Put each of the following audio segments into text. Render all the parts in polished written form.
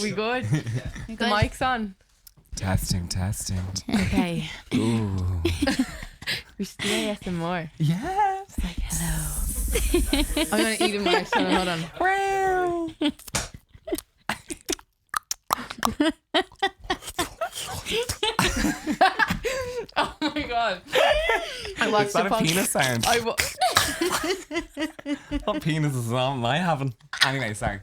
We good? We The good? mic's on. Testing. Okay. Ooh. We should do ASMR. Yes. Like, hello. I'm going to eat a marshmallow. Hold on. Oh my god. I watched Is that the a penis sound? What penis is on my having? Anyway, sorry.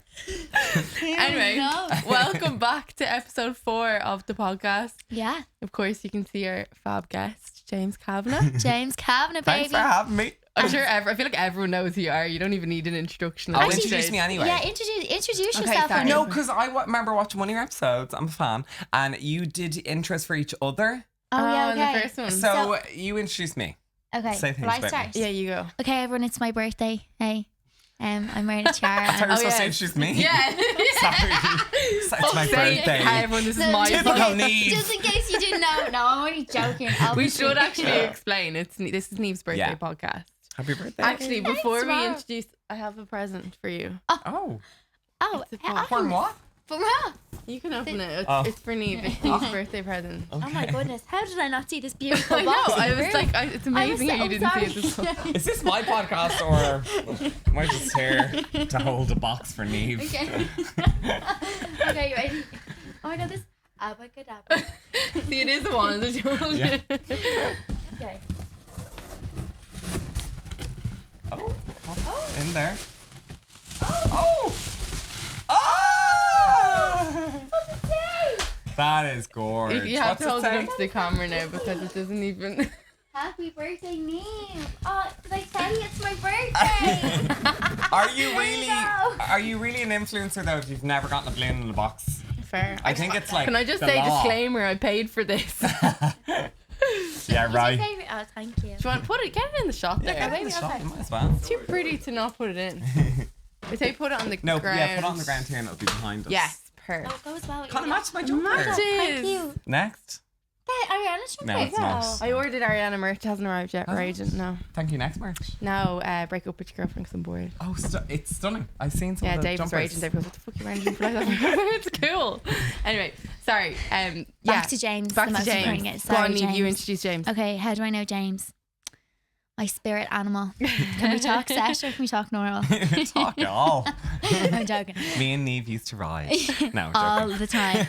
Anyway, welcome back to episode 4 of the podcast. Yeah. Of course, you can see our fab guest, James Kavanagh. James Kavanagh, baby. Thanks for having me. I'm sure I feel like everyone knows who you are. You don't even need an introduction. Oh, at this introduce stage. me anyway. Yeah, introduce Okay, yourself. sorry. Annie. No, because I remember watching one of your episodes. I'm a fan. And you did intros for each other. Oh, yeah, in okay. the first one. So you introduced me. Okay, Say things will I about start? Yeah, you go. Okay, everyone, it's my birthday. Hey, I'm wearing a tiara. I thought you were Oh, supposed yeah. to introduce me. Yeah. Sorry. It's my Say, birthday. hi everyone, this is my Typical podcast. Neve. Just in case you didn't know. No, I'm only joking. We should actually explain. This is Neve's birthday Yeah. podcast. Happy birthday. Actually, Thanks, before we Rob. introduce, I have a present for you. Oh. Oh, It's a box. For what? for real? You can open it. It's, Oh. it's for Neve. It's Neve's birthday present. Oh my goodness, how did I not see this beautiful I know. box? I was like, it's amazing I how was you so didn't see it. This sorry. one. Is this my podcast or am I just here to hold a box for Neve? Okay. Okay, you ready? Oh my god, this abracadabra. See, it is the one. Is it? Yeah. Okay. Oh, in there. Oh! Oh! That is gorgeous. You have What's to hold it it say? up to the camera now because it doesn't even. Happy birthday, Neve. Oh, did I tell you it's my birthday? Are you really an influencer though if you've never gotten a balloon in a box? Fair. I think it's like Can I just the say law. disclaimer? I paid for this. Yeah, What's your right. favorite? Oh, thank you. Do you want to put it? Get it in the shot there. Yeah, maybe in the I'll shop, try. you might as well. It's too pretty to not put it in. I say put it on the No, ground. yeah, put it on the ground here and it'll be behind us. Yes, Oh, perfect. it goes well with Kind of your- matches my jumper. Matches. Thank you. Next. That Ariana's jumper. No, it's not. I ordered Ariana merch. It hasn't arrived yet. Oh. Or agent, no. Thank you, next merch. Now, break up with your girlfriend because I'm bored. Oh, it's stunning. I've seen some Yeah, of the Dave's jumpers. raging. Dave goes, what the fuck are you wearing a jumper like that? It's cool. Anyway, sorry. Yeah. Back to James. Back the to most important James. bit. Go on, Sorry, Neve, you James. introduce James. Okay, how do I know James? My spirit animal. Can we talk sex or can we talk normal? Talk it all. I'm joking. Me and Neve used to ride. No, I'm All joking. the time.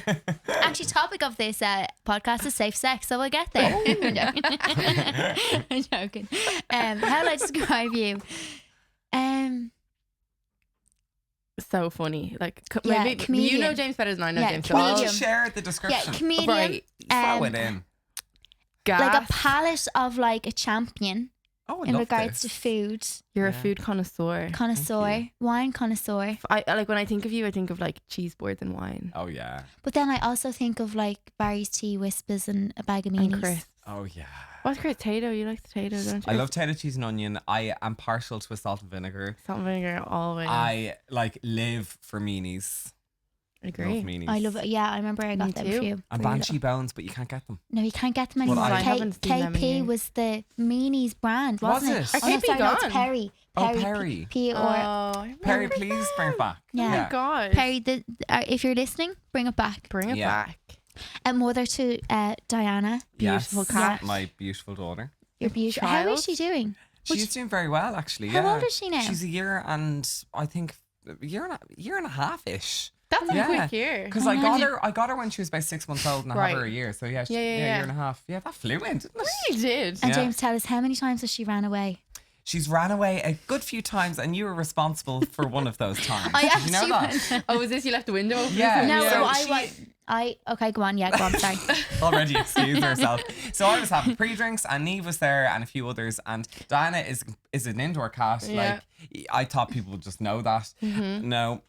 Actually, topic of this podcast is safe sex, so we'll get there. I'm joking. I'm joking. How do I describe you? So funny. Like, Yeah, maybe you comedian. know James better than I know Yeah, James. So Why I'll don't you comedian. share the Yeah, description? comedian. Right. Throw um, it in. Like a gas. palate of like a champion Oh, I in love regards this. to food. You're a Yeah. food connoisseur. Connoisseur, wine connoisseur. I like when I think of you, I think of like cheese boards and wine Oh, yeah. But then I also think of like Barry's tea, Whispers, and a bag of and meanies. crisps. Oh, yeah. What's great? Tato. You like the tato, don't you? I love potato cheese and onion. I am partial to a salt and vinegar. salt and vinegar all the way. I like live for meanies. agree. Love meanies. I love it. Yeah, I remember I Me got them too. for you. And banshee bones, but you can't get them. No, you can't get them Well, anymore. I haven't seen them in KP years. was the meanies brand, wasn't Was it? it? Are Oh, no, KP sorry, no, it's gone? Perry. Oh, Perry. P or Oh, I Perry, remember please bring it back. Yeah. Oh my god. Perry. If you're listening, bring it back. Bring it Yeah. back. And mother to Diana, Beautiful Yes, cat. my beautiful daughter. you're beautiful. How is child? she doing? She's doing very well, actually. How yeah. old is she now? She's a year and I think a year and a half ish. That's a Yeah. quick year. Because I got her when she was about 6 months old and I had her Right. a year. So yeah, Yeah, a yeah. year and a half. Yeah, that flew in, didn't it? You did. And Yeah. James, tell us how many times has she ran away? She's ran away a good few times, and you were responsible for one of those times. I Did you know actually that? Oh, was this you left the window open? Yeah. No, So so I she- was. Okay, go on. Yeah, go on. Sorry. Already excused herself. So I was having pre-drinks, and Neve was there, and a few others. And Diana is an indoor cat. Yeah. Like I thought people would just know that. No.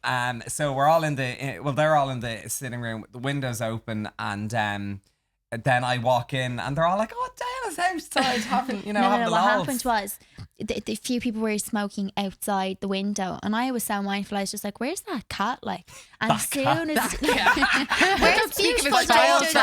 So we're all in they're all in the sitting room, the windows open, and then I walk in, and they're all like, "Oh, Diana's outside having, No, having the what lols." happened was the few people were smoking outside the window, and I was so mindful. I was just like, "Where's that cat?" Like, and as soon as where's beautiful James?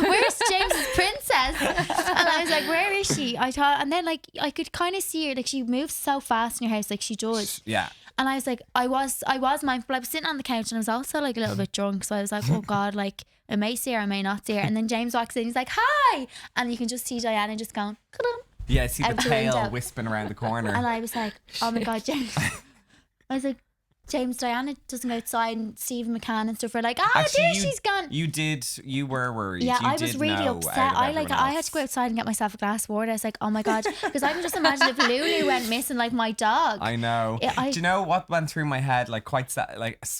Where's James's princess? And I was like, "Where is she?" I thought, and then like I could kind of see her, like she moves so fast in your house, like she does. Yeah. And I was like, I was mindful. I was sitting on the couch and I was also like a little bit drunk. So I was like, oh God, like I may see her, I may not see her. And then James walks in, he's like, hi. And you can just see Diana just going, ka-dum. Yeah, see the Out the tail window. wisping around the corner. And I was like, oh my God, James. I was like, James, Diana doesn't go outside, and Steve McCann and stuff were like, Actually, she's gone. You were worried. Yeah, You I was did really know upset. out of I everyone had else. to go outside and get myself a glass of water. I was like, oh my God, because I can just imagine if Lulu went missing, like my dog. I know. Yeah, Do you know what went through my head? Like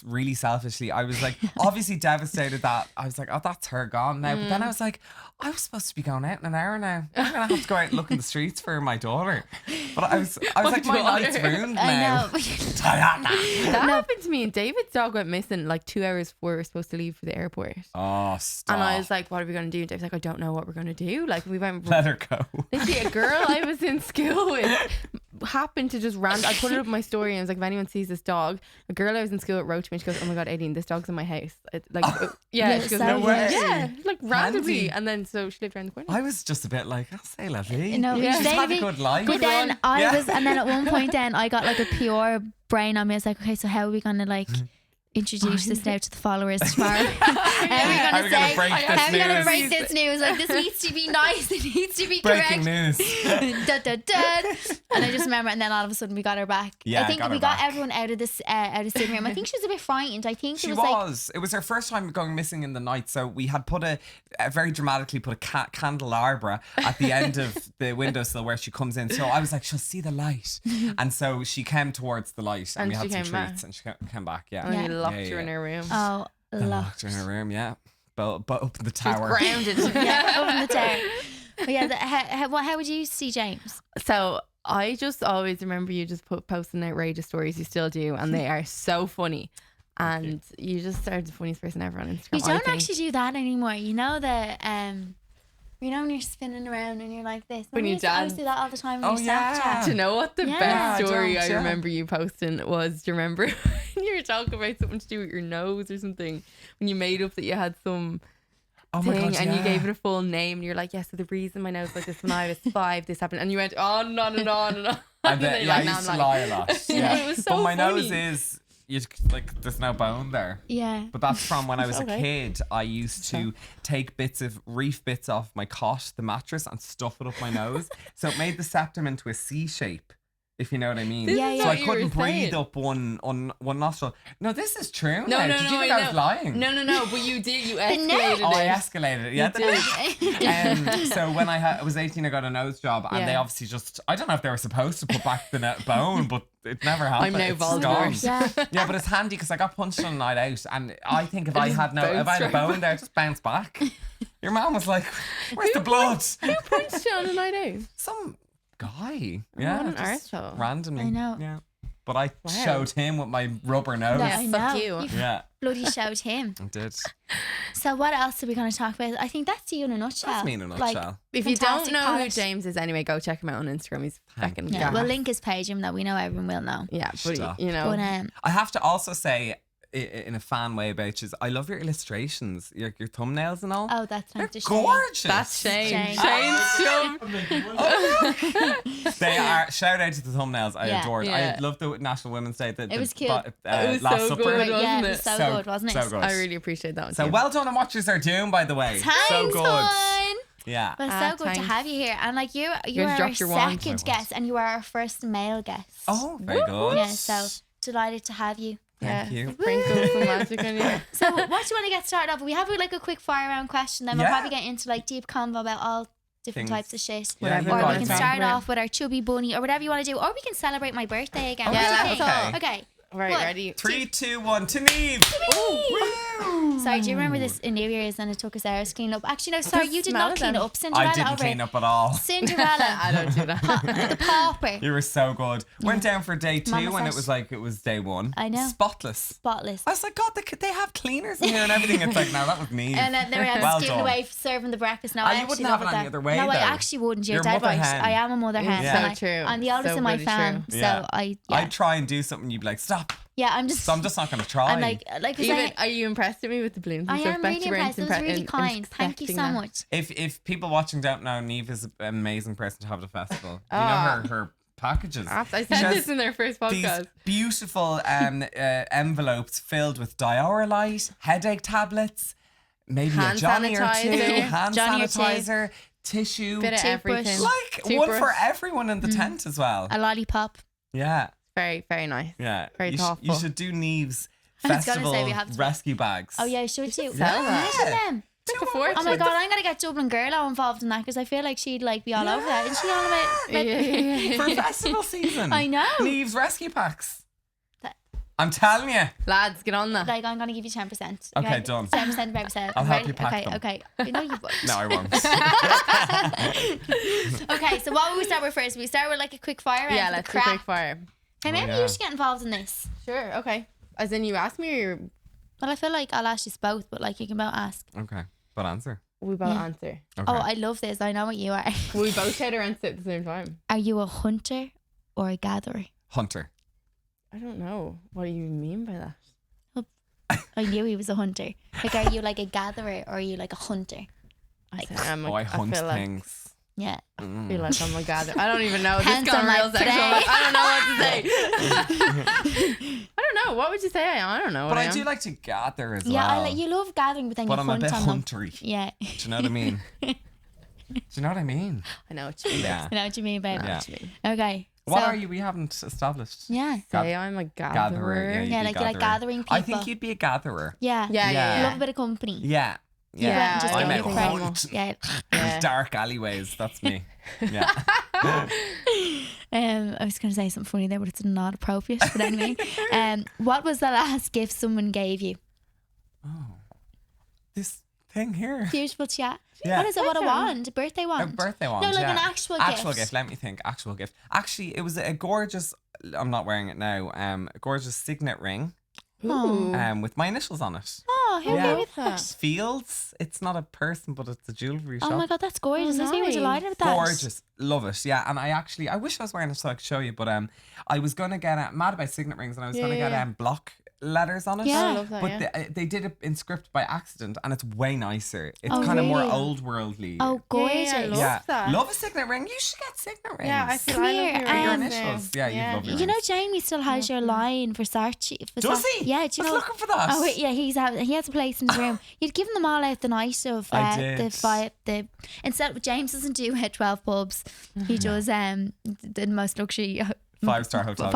really selfishly, I was like obviously devastated that I was like, oh, that's her gone now. But then I was like, I was supposed to be going out in an hour now. I'm gonna have to go out and look in the streets for my daughter. But I was like, my night's ruined now. I know. Diana. That happened to me. And David's dog went missing like 2 hours before we were supposed to leave for the airport. Oh, stop. And I was like, what are we going to do? And David's like, I don't know what we're going to do. Like, we went. Let her go. Literally, a girl I was in school with happened to just I put it up in my story and I was like, if anyone sees this dog, a girl I was in school with wrote to me and she goes, oh my God, Aileen, this dog's in my house. Yeah, she goes, so No way. yeah, like randomly. Handy. And then so she lived around the corner. I was just a bit like, I'll say la vie. No, Yeah. She's say had a me- good life. But then Yeah. and then at one point then I got like a pure brain on me. I was like, okay, so how are we gonna like introduce this now to the followers tomorrow? How are we gonna break how are we gonna this break news? this news? Like, this needs to be nice. It needs to be Breaking correct. news. Dun, dun, dun. And I just remember, and then all of a sudden we got her back. Yeah, I think got we her got back. everyone out of this sitting room. I think she was a bit frightened. I think She it was like, was. It was her first time going missing in the night. So we had put very dramatically put a candelabra at the end of the windowsill where she comes in. So I was like, she'll see the light. And so she came towards the light and And we had she some came treats back. and she came back. Yeah. And then Yeah. we locked Yeah, her in yeah. her room. oh, Locked locked. her in her room. Yeah. But open the She was tower. grounded. Yeah, open the tower. But yeah, how would you see James? So I just always remember you just posting outrageous stories. You still do, and they are so funny. And you just are the funniest person ever on Instagram. You I don't think. actually do that anymore. You know you know when you're spinning around and you're like this. When you I always dance. do that all the time Oh, when you yeah. Snapchat. Do you know what the Yeah. best Yeah, story I I don't, remember you posting was? Do you remember when you were talking about something to do with your nose or something? When you made up that you had some Oh my thing God, and you yeah. gave it a full name and you're like, yeah, so the reason my nose was like this when I was 5, this happened. And you went on and on and on and on. And then then, you're yeah, I like, now used I'm to like- lie a lot. Yeah. It was But so my nose funny. is, like, there's no bone there. Yeah. But that's from when I was a Okay. kid. I used to take reef bits off my cot, the mattress, and stuff it up my nose. So it made the septum into a C shape, if you know what I mean. This Yeah, is yeah. So what I you were couldn't breathe saying. up one nostril. No, this is true. No, now. no, Did no, you think I I was know. lying? No, but you did. You no. escalated Oh, I it. escalated it. Yeah, You did. so when I was 18, I got a nose job, and Yeah. they obviously I don't know if they were supposed to put back the bone, but it never happened. I'm now It's Voldemort. gone. Yeah. Yeah, but it's handy because I got punched on a night out, and I think if I just had a bounced right bone there, it just bounced back. Your mom was like, "Where's the blood?" Who punched you on a night out? Some guy. Yeah, What an just arsehole. randomly. I know. Yeah, but I Wow. showed him with my rubber nose. No, Yeah, I fuck know. you. Yeah, Bloody showed him. I did. So what else are we going to talk about? I think that's you in a nutshell. That's me in a Like, nutshell. If you don't fantastic know palette. who James is anyway, go check him out on Instagram. He's fucking yeah, gas. we'll link his page, even though we know everyone will know. Yeah, but Stop. you know. But I have to also say, in a fan way about you, I love your illustrations, your thumbnails and all. oh, that's They're thanks to Shane. gorgeous. That's Shane. Shane. Shane's chum. They are. Shout out to the thumbnails. I Yeah. adored. Yeah. I loved the National Women's Day. It was cute. It was Last so Supper. good, Yeah, wasn't it was it? so good, wasn't it? So good. I really appreciate that one. So too. well done on what you're doing, by the way. Thanks, so good. hon. Yeah. Well, Ah, so good to thanks. have you here. And like you You are just our dropped your wand. second guest and you are our first male guest. Oh, very good. Yeah, so delighted to have you. Thank yeah, you. sprinkle some magic on you. So what do you want to get started off with? We have like a quick fire round question, then we'll Yeah. probably get into like deep convo about all different Things. types of shit. Yeah, you Whatever Or got we it, can Tom. start off with our chubby bunny or whatever you want to do. Or we can celebrate my birthday again. Oh, What do you yeah, think? okay. Okay. Right, What? ready? 3, 2, 1. To Neve. Woo! Sorry, do you remember this in New Year's and it took us hours to clean up? Actually, no, sorry, you did smell not of clean them. up. Cinderella I didn't over clean it. up at all. Cinderella. I don't do that. The pauper. You were so good. Went down for day 2 Mama and it said- was like it was day 1. I know. Spotless. Spotless. I was like, God, they have cleaners in here and everything. It's like, no, that was Neve. And then they were Well giving done. away serving the breakfast. No, Ah, I you actually wouldn't have love it any that. other way, No, I though. actually wouldn't. You're You're dead mother right. hen. I am a mother hen. Yeah. and So true. I'm the oldest So in my bloody fam, true. so I'd try and do something, you'd be like, stop. yeah, I'm just. So I'm just not going to try. I'm like, 'cause Even, are you impressed with me with the balloons? and I stuff? am Bet really you weren't impressed. It was really in- kind. Thank you expecting so that. much. if people watching don't know, Neve is an amazing person to have at a festival. You know Ah. her packages. I She said has this in their first these podcast. beautiful envelopes filled with Diorolite, headache tablets, maybe Hand a Johnny or two, sanitizer. hand Johnny or two. sanitizer, tissue. Bit of Toothbrush. everything. Like Toothbrush. one for everyone in the tent as well. A lollipop. Yeah, Very, very nice. yeah. Very you thoughtful. you should do Neve's I was gonna festival say we have to- rescue bags. Oh yeah, should too. sell that. Imagine them. Like a fortune. Oh my god, I'm gonna get Dublin Girlo involved in that because I feel like she'd like be all over that. Isn't she all about? Yeah. For festival season. I know. Neve's rescue packs. That- I'm telling you. Lads, get on that. Like I'm gonna give you 10%. Okay, done. 10% of every I'll help you pack Okay, them. okay. You know you would. No, I won't. Okay, so what will we start with first? We start with like a quick fire round. Yeah, for the let's do crack. quick fire. Hey, maybe yeah. you should get involved in this. Sure, okay. As in you ask me or Well, I feel like I'll ask you both, but like you can both ask. Okay, but answer. we both Yeah. answer? Okay. Oh, I love this. I know what you are. We both say our answer at the same time. Are you a hunter or a gatherer? Hunter. I don't know. What do you mean by that? I knew he was a hunter. Like, are you like a gatherer or are you like a hunter? I Like, say I'm a, Oh, I hunt feel like, things. Yeah. I feel like I'm a gather. I don't even know. This Hands got on real like sexual. today. I don't know what to say. I don't know. What would you say I am? I don't know. But what I am. do like to gather as Yeah, well. you love gathering, but then but you I'm a hunt bit on them. huntery. Yeah. Do you know what I mean? Do you know what I mean? I know what you mean. Yeah. I know what you mean, babe. Yeah. What you mean. Okay. What so, are you? We haven't established. Yeah. Say I'm a gatherer. Gatherer. Yeah, Yeah, you'd like be you like gathering people. I think you'd be a gatherer. Yeah. Yeah, Yeah. You yeah. love a bit of company. Yeah. Yeah, Yeah. just I'm get out your friends. hunt. Yeah. Yeah. Dark alleyways. That's me. Yeah. I was going to say something funny there, but it's not appropriate. But anyway, what was the last gift someone gave you? This thing here. Beautiful chat. Yeah. What is it? What a wand? A birthday wand? A birthday wand. No, like yeah. an actual Actual gift. gift. Let me think. Actual gift. Actually, it was a gorgeous. I'm not wearing it now. A gorgeous signet ring. Oh. With my initials on it. Oh, who Yeah. gave you that? Fields. It's not a person, but it's a jewellery shop. Oh my god, that's gorgeous. Oh, I think we're nice. delighted with that. Gorgeous, love it. Yeah, and I wish I was wearing it so I could show you, but I was gonna get mad about signet rings, and I was gonna Yeah, get yeah. block letters on it. Yeah. I love that, But yeah. they did it in script by accident, and it's way nicer. It's Oh, kind of more really? old worldly. Oh, gorgeous. Yeah, I love that. Love a signet ring. You should get signet rings. Yeah, I feel Come I here, love For your um, initials. Yeah, you'd love your You know, rings. Jamie still has your line Versace. Does he? Yeah, do you I know? was looking for that. Oh wait, yeah, he has a place in his room. You'd given them all out the night of I the did. the instead James doesn't do 12 pubs. He does the most luxury 5-star hotel.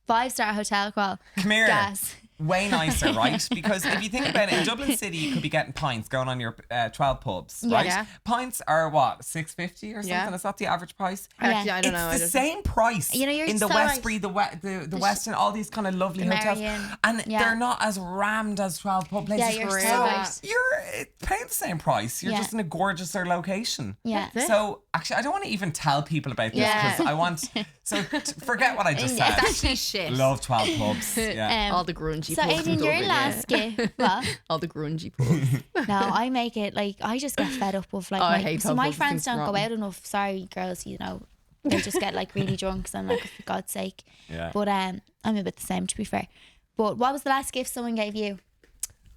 five star hotel call. Come here. Gas. Way nicer, right? Because if you think about it, in Dublin City, you could be getting pints going on your 12 pubs, right? Yeah. Pints are what, $6.50 or something? Yeah. Is that the average price? Actually, Yeah. I don't know. I It's the just- same price You know, you're in the so right. Westbury, the Western, all these kind of lovely The hotels, Marion. and Yeah. they're not as rammed as 12 pub places. Yeah, you're for so real. right. You're paying the same price. You're Yeah. just in a gorgeouser location. Yeah. That's it. So actually, I don't want to even tell people about this Yeah. because I want. So forget what I just said. It's actually shit. Love 12 pubs. Yeah. All the grungy So pubs in Adrian, your Dublin, last gift. What? all the grungy pubs. No, I make it like I just get fed up with like Oh, I my, hate so pub my pubs, friends things don't go rotten. out enough. Sorry, girls, you know they just get like really drunk. So I'm like, for God's sake. Yeah. But I'm a bit the same to be fair. But what was the last gift someone gave you?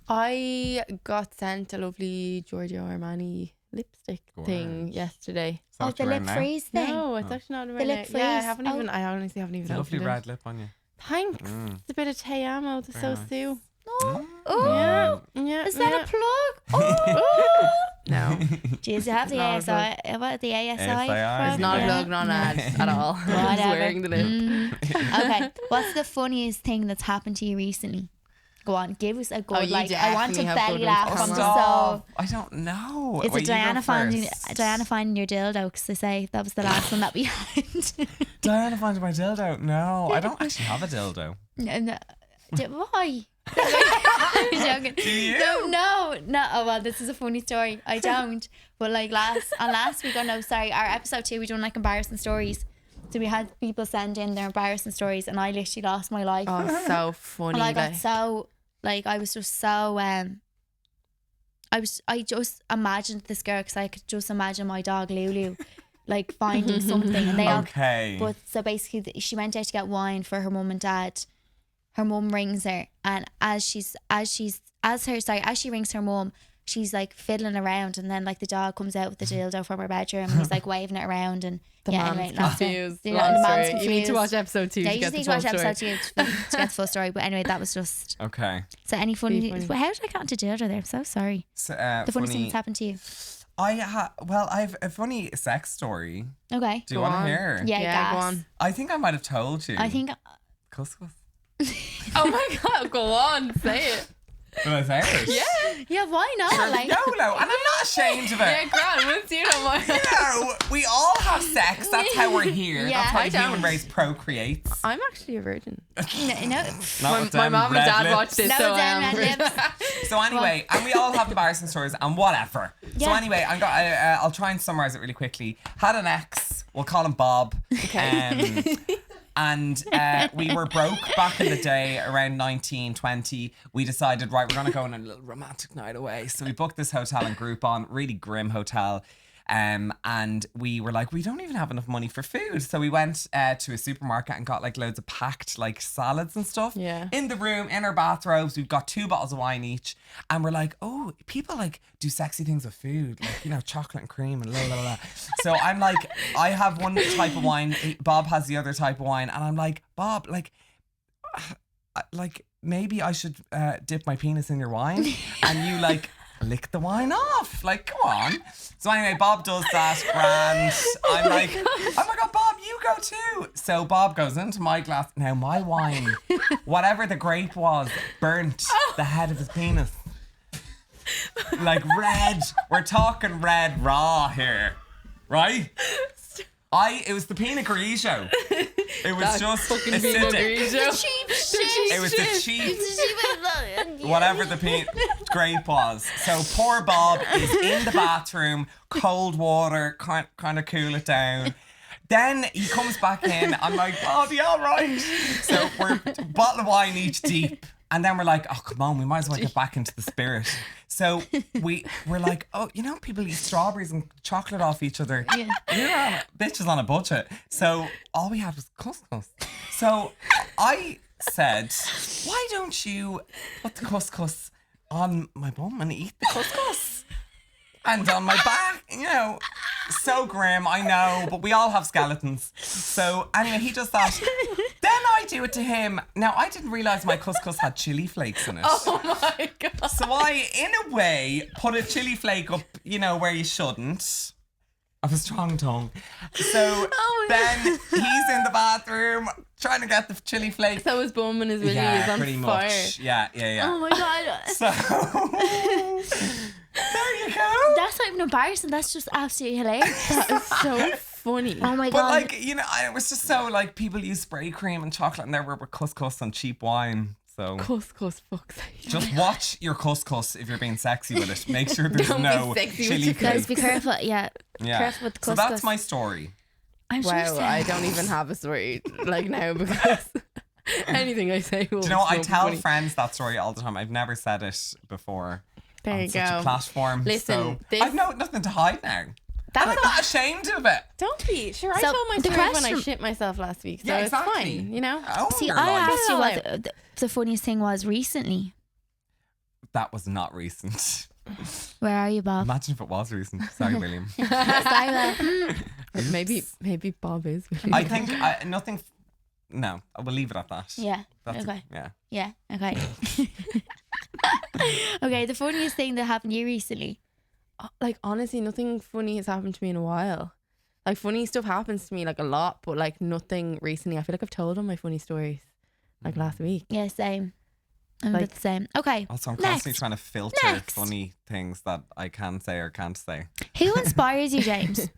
I got sent a lovely Giorgio Armani lipstick thing Gorgeous. yesterday. Is that Oh, what the you're lip wearing now? freeze thing. No, it's actually not The lip right now. Yeah, I freeze. haven't Oh. even. I honestly haven't even It's a lovely opened it. red lip on you. Thanks. It's a bit of te amo. That's so Very nice. Sue. Oh, Yeah. is that yeah. a plug? Oh, No, jeez, you have the not a ASI. What the ASI? ASI, from? it's not a Yeah. plug, not an ad at all. I'm just Whatever. wearing the lip. Okay, what's the funniest thing that's happened to you recently? Go on, give us a good you like. I want to definitely have belly good laugh ones. from Oh, so. Stop. I don't know. It's Wait, a you go Diana finding first. your dildo because they say that was the last one that we had. Diana finding my dildo. No, I don't actually have a dildo. No, why? I'm joking. Do you? No. Oh well, this is a funny story. I don't. But like last week, our episode 2, we done like embarrassing stories. So we had people send in their embarrassing stories, and I literally lost my life. Oh, so funny. And I got like. so like I was just so I just imagined this girl because I could just imagine my dog Lulu like finding something, and they all. Okay. But so basically, she went out to get wine for her mum and dad. Her mum rings her, and as she rings her mum, she's like fiddling around, and then like the dog comes out with the dildo from her bedroom, and he's like waving it around, and The yeah, man's anyway, that's it. confused. The Long man's story. You need to confused. watch episode 2 Yeah, to you get just the need to full watch story. episode 2 to get the full story. But anyway, that was just Okay. so any funny. Funny. How did I get into dildo there? I'm so sorry. So, The funny thing that's happened to you. I've a funny sex story. Okay. Do you Go want to on. hear? Yeah, Yeah, go gas. on. I think I might have told you. I think Couscous. Oh my god, go on, say it. Did I say it? yeah. Why not? Like YOLO, and I'm not ashamed of it. Yeah, grand, once you don't mind. You know, we all have sex. That's how we're here. Yeah. That's how I the human don't. race procreates. I'm actually a virgin. no. Not My with them mom and red dad lips. watched it, No, so Dan I'm a Red virgin. Lips. So anyway, and we all have embarrassing stories and whatever. So Yeah. anyway, I'll try and summarize it really quickly. Had an ex. We'll call him Bob. Okay. And we were broke back in the day, around 1920. We decided, right, we're going to go on a little romantic night away. So we booked this hotel in Groupon, really grim hotel. And we were like, we don't even have enough money for food. So we went to a supermarket and got like loads of packed like salads and stuff. Yeah. In the room, in our bathrobes, we've got 2 bottles of wine each. And we're like, oh, people like do sexy things with food, like, you know, chocolate and cream and la la la. So I'm like, I have one type of wine, Bob has the other type of wine. And I'm like, Bob, like maybe I should dip my penis in your wine and you like lick the wine off. Like, come on. So anyway, Bob does that, grand. I'm like, oh my God, Bob, you go too. So Bob goes into my glass. Now my wine, whatever the grape was, burnt the head of his penis. Like red. We're talking red raw here. Right? It was the Pinot Grigio. It was That just fucking acidic. Pinot Grigio. cheap shit. It was the cheap, whatever the grape was. So poor Bob is in the bathroom, cold water, kind of cool it down. Then he comes back in. I'm like, Bob, you all right? So we're a bottle of wine each deep. And then we're like, oh, come on, we might as well get back into the spirit. So we're like, oh, you know, people eat strawberries and chocolate off each other. Yeah. You're bitches on a budget. So all we had was couscous. So I said, why don't you put the couscous on my bum and eat the couscous? And on my back, you know, so grim, I know, but we all have skeletons. So anyway, he does that. Then I do it to him. Now, I didn't realise my couscous had chili flakes in it. Oh my god. So I, in a way, put a chili flake up, you know, where you shouldn't. I have a strong tongue. So then he's in the bathroom trying to get the chili flake. So his bum and his willy is on pretty fire. much. Yeah. Oh my god. So there you go. That's not even embarrassing. That's just absolutely hilarious. That is so funny. Oh my But god. like, you know, it was just so like people use spray cream and chocolate, and there were couscous and cheap wine. So Couscous, fuck's sake. just watch your couscous if you're being sexy with it. Make sure there's Don't be no sexy with chili your flakes. Guys, be careful. Yeah. Yeah. Careful with the So couscous. that's my story. I'm sure Wow, I don't even have a story like now because anything I say will Do you know what? I be tell funny. friends that story all the time. I've never said it before There on you such go. a platform. Listen, so this- I've nothing to hide now. That's I'm not ashamed of it. Don't be. Sure, I So, told my the story when I question- shit myself last week. So Yeah, it's exactly. fine, you know? Own See, your I life. asked you Yeah, what the funniest thing was recently. That was not recent. Where are you, Bob? Imagine if it was recent. Sorry, William. Sorry, Maybe Bob is. I think nothing. No, I will leave it at that. Yeah. That's Okay. yeah. Yeah. Okay. Okay. The funniest thing that happened to you recently. Like, honestly, nothing funny has happened to me in a while. Like, funny stuff happens to me, like, a lot, but, like, nothing recently. I feel like I've told all my funny stories, like, last week. Yeah. Same. I'm Like- about the same. Okay. Also, I'm Next. constantly trying to filter Next. funny things that I can say or can't say. Who inspires you, James?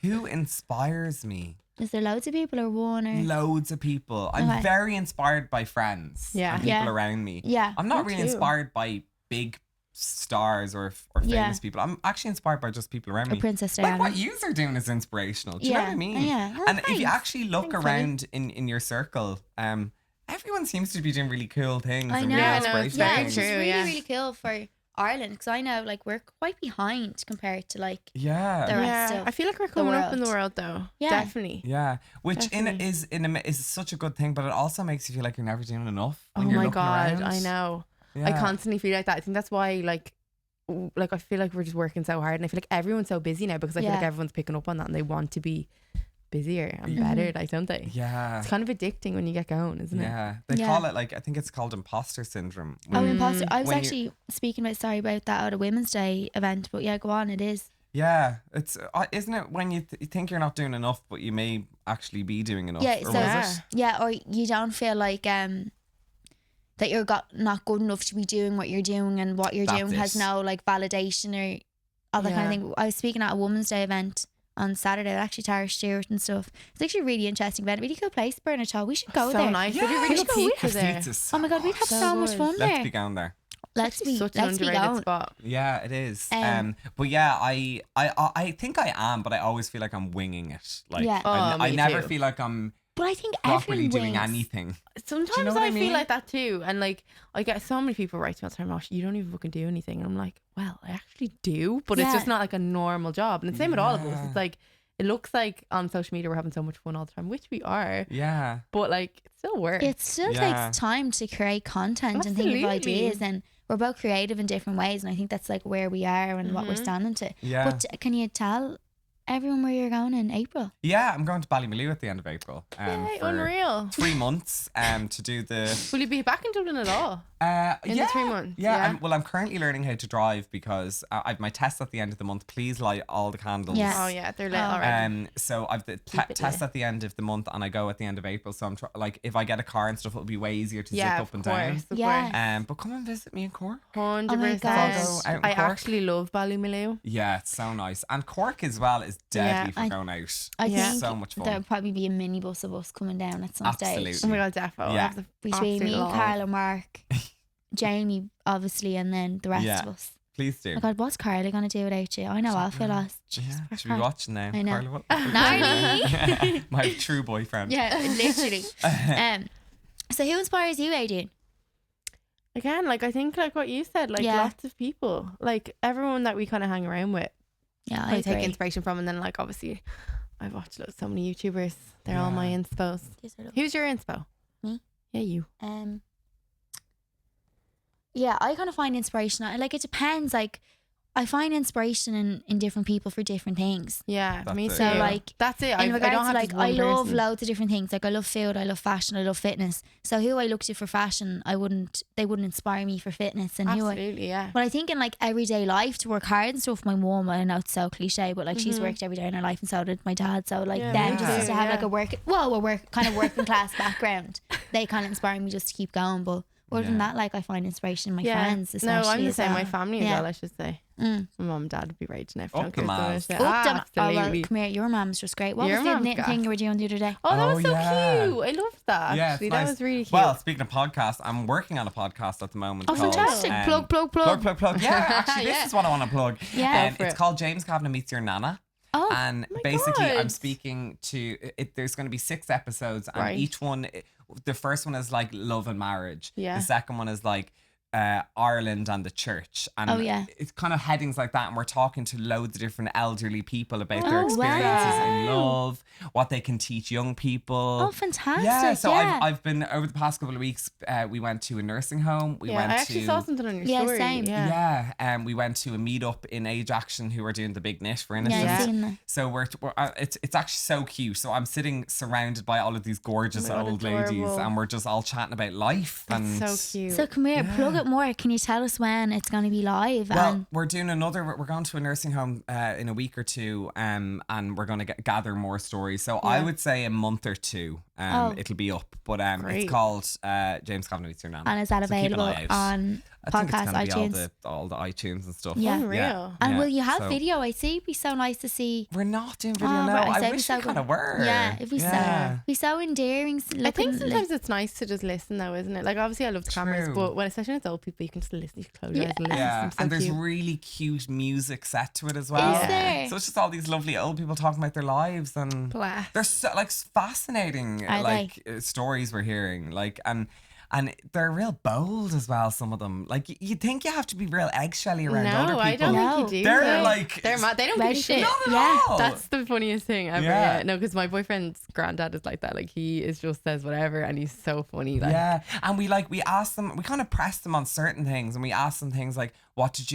Who inspires me? Is there loads of people or one or? Loads of people. I'm Okay. very inspired by friends Yeah. and people Yeah. around me. Yeah. I'm not Me really too. inspired by big stars or Yeah. famous people. I'm actually inspired by just people around Or me. Princess Like Diana. what you are doing is inspirational. Do you know what I mean? Yeah. Oh, And if you thanks. actually look Thanks, Lily. around in your circle, everyone seems to be doing really cool things. I and know. really Yeah, I know, it's inspirational very Yeah, things. it's true. just really, yeah. really cool for Ireland because I know like we're quite behind compared to like Yeah. the rest Yeah, of I feel like we're coming up in the world. world, though. Yeah. Definitely. Yeah, which Definitely. is such a good thing, but it also makes you feel like you're never doing enough. Oh when you're my looking God, around. I know. I Yeah. constantly feel like that. I think that's why, like, like I feel like we're just working so hard, and I feel like everyone's so busy now because I feel like Yeah. everyone's picking up on that and they want to be busier and better, like, don't they? Yeah. It's kind of addicting when you get going, isn't it? Yeah. They Yeah. call it like, I think it's called imposter syndrome. Oh, imposter. I was When you- actually speaking about that at a Women's Day event, but yeah, go on. It is. Yeah, it's isn't it when you think you're not doing enough, but you may actually be doing enough? Yeah, or so was it? yeah, or you don't feel like that you're not good enough to be doing what you're doing, and what you're That's doing has it. no like validation or all that kind of Yeah. thing. I was speaking at a Women's Day event on Saturday, actually Tara Stewart and stuff. It's actually a really interesting event, really cool place, Bernard Shaw. We should go So there. nice. They do Yeah. really We good should go. pizza there. Pizzas. Oh my god, we'd have So so much good. fun Let's there. be going there. Let's be Such an let's be underrated going. spot. Yeah, it is. Um, But yeah, I think I am, but I always feel like I'm winging it. Like Yeah. Oh, I me never too. feel like I'm But I think properly everyone doing wins. anything. Sometimes what I I mean? feel like that too, and like I get so many people write to me all the time, "Gosh, you don't even fucking do anything," and I'm like, well, I actually do, but it's Yeah. just not like a normal job. And the same with all of us. Yeah. It's like it looks like on social media we're having so much fun all the time, which we are, Yeah. but like it's still work. It still Yeah. takes time to create content and think of Absolutely. ideas, and we're both creative in different ways, and I think that's like where we are and what we're standing to. Yeah. But can you tell everyone where you're going in April? Yeah, I'm going to Ballymaloe at the end of April. Yay, For unreal. 3 months to do the Will you be back in Dublin at all? In the 3 months? Yeah, I'm currently learning how to drive because I've my test at the end of the month. Please light all the candles. Yes. Oh yeah, they're lit Oh. already. So I've the it test lit. at the end of the month, and I go at the end of April. So I'm like, if I get a car and stuff, it'll be way easier to Yeah, zip of up and course, down. of Yeah. course. But come and visit me in Cork. 100%. Oh my gosh. I'll go out in I Cork. actually love Ballymaloe. Yeah, it's so nice, and Cork as well is deadly for I- going out. I Yeah. think So much fun. there'll probably be a minibus of us coming down at some Absolutely. stage. Oh my god, defo. Yeah. Between me, Carla, Mark, Jamie, obviously, and then the rest Yeah. of us. Please do. Oh my god, what's Carla going to do without you? I know I'll feel lost. Yeah, should be watching now. I know. Carla, what- Gnarly. My true boyfriend. Yeah, literally. So who inspires you, Adrian? Again, like I think like what you said, like Yeah. lots of people, like everyone that we kind of hang around with, Yeah, I I take agree. inspiration from, and then like obviously, I've watched so many YouTubers. They're all my Yeah. inspos. These are the- Who's your inspo? Me. Yeah, you. Yeah, I kind of find inspiration. Like it depends. Like I find inspiration in different people for different things. Yeah, That's me it, too. So, like, that's it. I In don't regards have to like, just one I love person. loads of different things. Like I love food, I love fashion, I love fitness. So who I look to for fashion, they wouldn't inspire me for fitness. And who I, Absolutely, yeah. but I think in like everyday life to work hard and stuff. My mum, I know it's so cliche, but like she's Mhm. worked every day in her life, and so did my dad. So like Yeah, them me just too, to have like yeah. a working class background, they kind of inspire me just to keep going. But other than Yeah. that, like I find inspiration in my Yeah. friends. No, Especially I'm the as same. well. My family as Yeah. well, I should say. Mm. My mum and dad would be raging if Up drunk the or something. mouths. Yeah, Up them. Oh well, absolutely. come here. Your mum's just great. What Your was the mum's knitting gas. thing you were doing the other day? Oh, that Oh, was so yeah. cute. I loved that. Yeah, Actually, it's that nice. was really cute. Well, speaking of podcasts, I'm working on a podcast at the moment. Oh, called, fantastic! um, plug. Yeah, actually, Yeah. this is what I want to plug. Yeah. Go for It's it. called James Kavanagh Meets Your Nana. Oh, And my basically, I'm God. speaking to it. There's going to be 6 episodes, and Right. each one, the first one is like love and marriage. Yeah. The second one is like Ireland and the church, and Oh, yeah. it's kind of headings like that. And we're talking to loads of different elderly people about their Oh, experiences in wow. love, what they can teach young people. oh, fantastic! Yeah, so yeah. I've been over the past couple of weeks. We went to a nursing home. We yeah, went I actually to saw something on your Yeah, story. same. Yeah. we went to a meetup in Age Action who are doing the big knit for yeah, innocence. I've seen that. So we're it's actually so cute. So I'm sitting surrounded by all of these gorgeous Oh my God, old ladies, adorable. and we're just all chatting about life. And That's so cute. So come here, plug it more. Can you tell us when it's going to be live? Well, and we're doing we're going to a nursing home in a week or two, and we're going to gather more stories. So I would say a month or two, Oh. it'll be up. But Great. it's called James Kavanagh Meets Your Nana. and is that So keep an available eye out. on I think it's podcast, gonna be iTunes? all the iTunes and stuff. Yeah. Unreal. And Yeah, will you have so- video? I see. It'd be so nice to see. We're not doing video Oh, now. right, I I said wish so we kind of good. were. Yeah, it'd be so endearing. I think sometimes it's nice to just listen though, isn't it? Like obviously I love the cameras, True. but when especially when it's old people, you can just listen. You can close your eyes and listen. Yeah, It's so and there's cute. really cute music set to it as well. Is there? So it's just all these lovely old people talking about their lives, and Bless. they're so like fascinating Are like stories we're hearing, like and And they're real bold as well, some of them. Like, you think you have to be real eggshelly around other people. No, I don't think you do. They're like... They're mad. They don't give a shit. Not at all. That's the funniest thing ever. Yeah. Yeah. No, because my boyfriend's granddad is like that. Like, he is just says whatever, and he's so funny. Like, yeah. And we ask them, we kind of press them on certain things, and we ask them things like, what's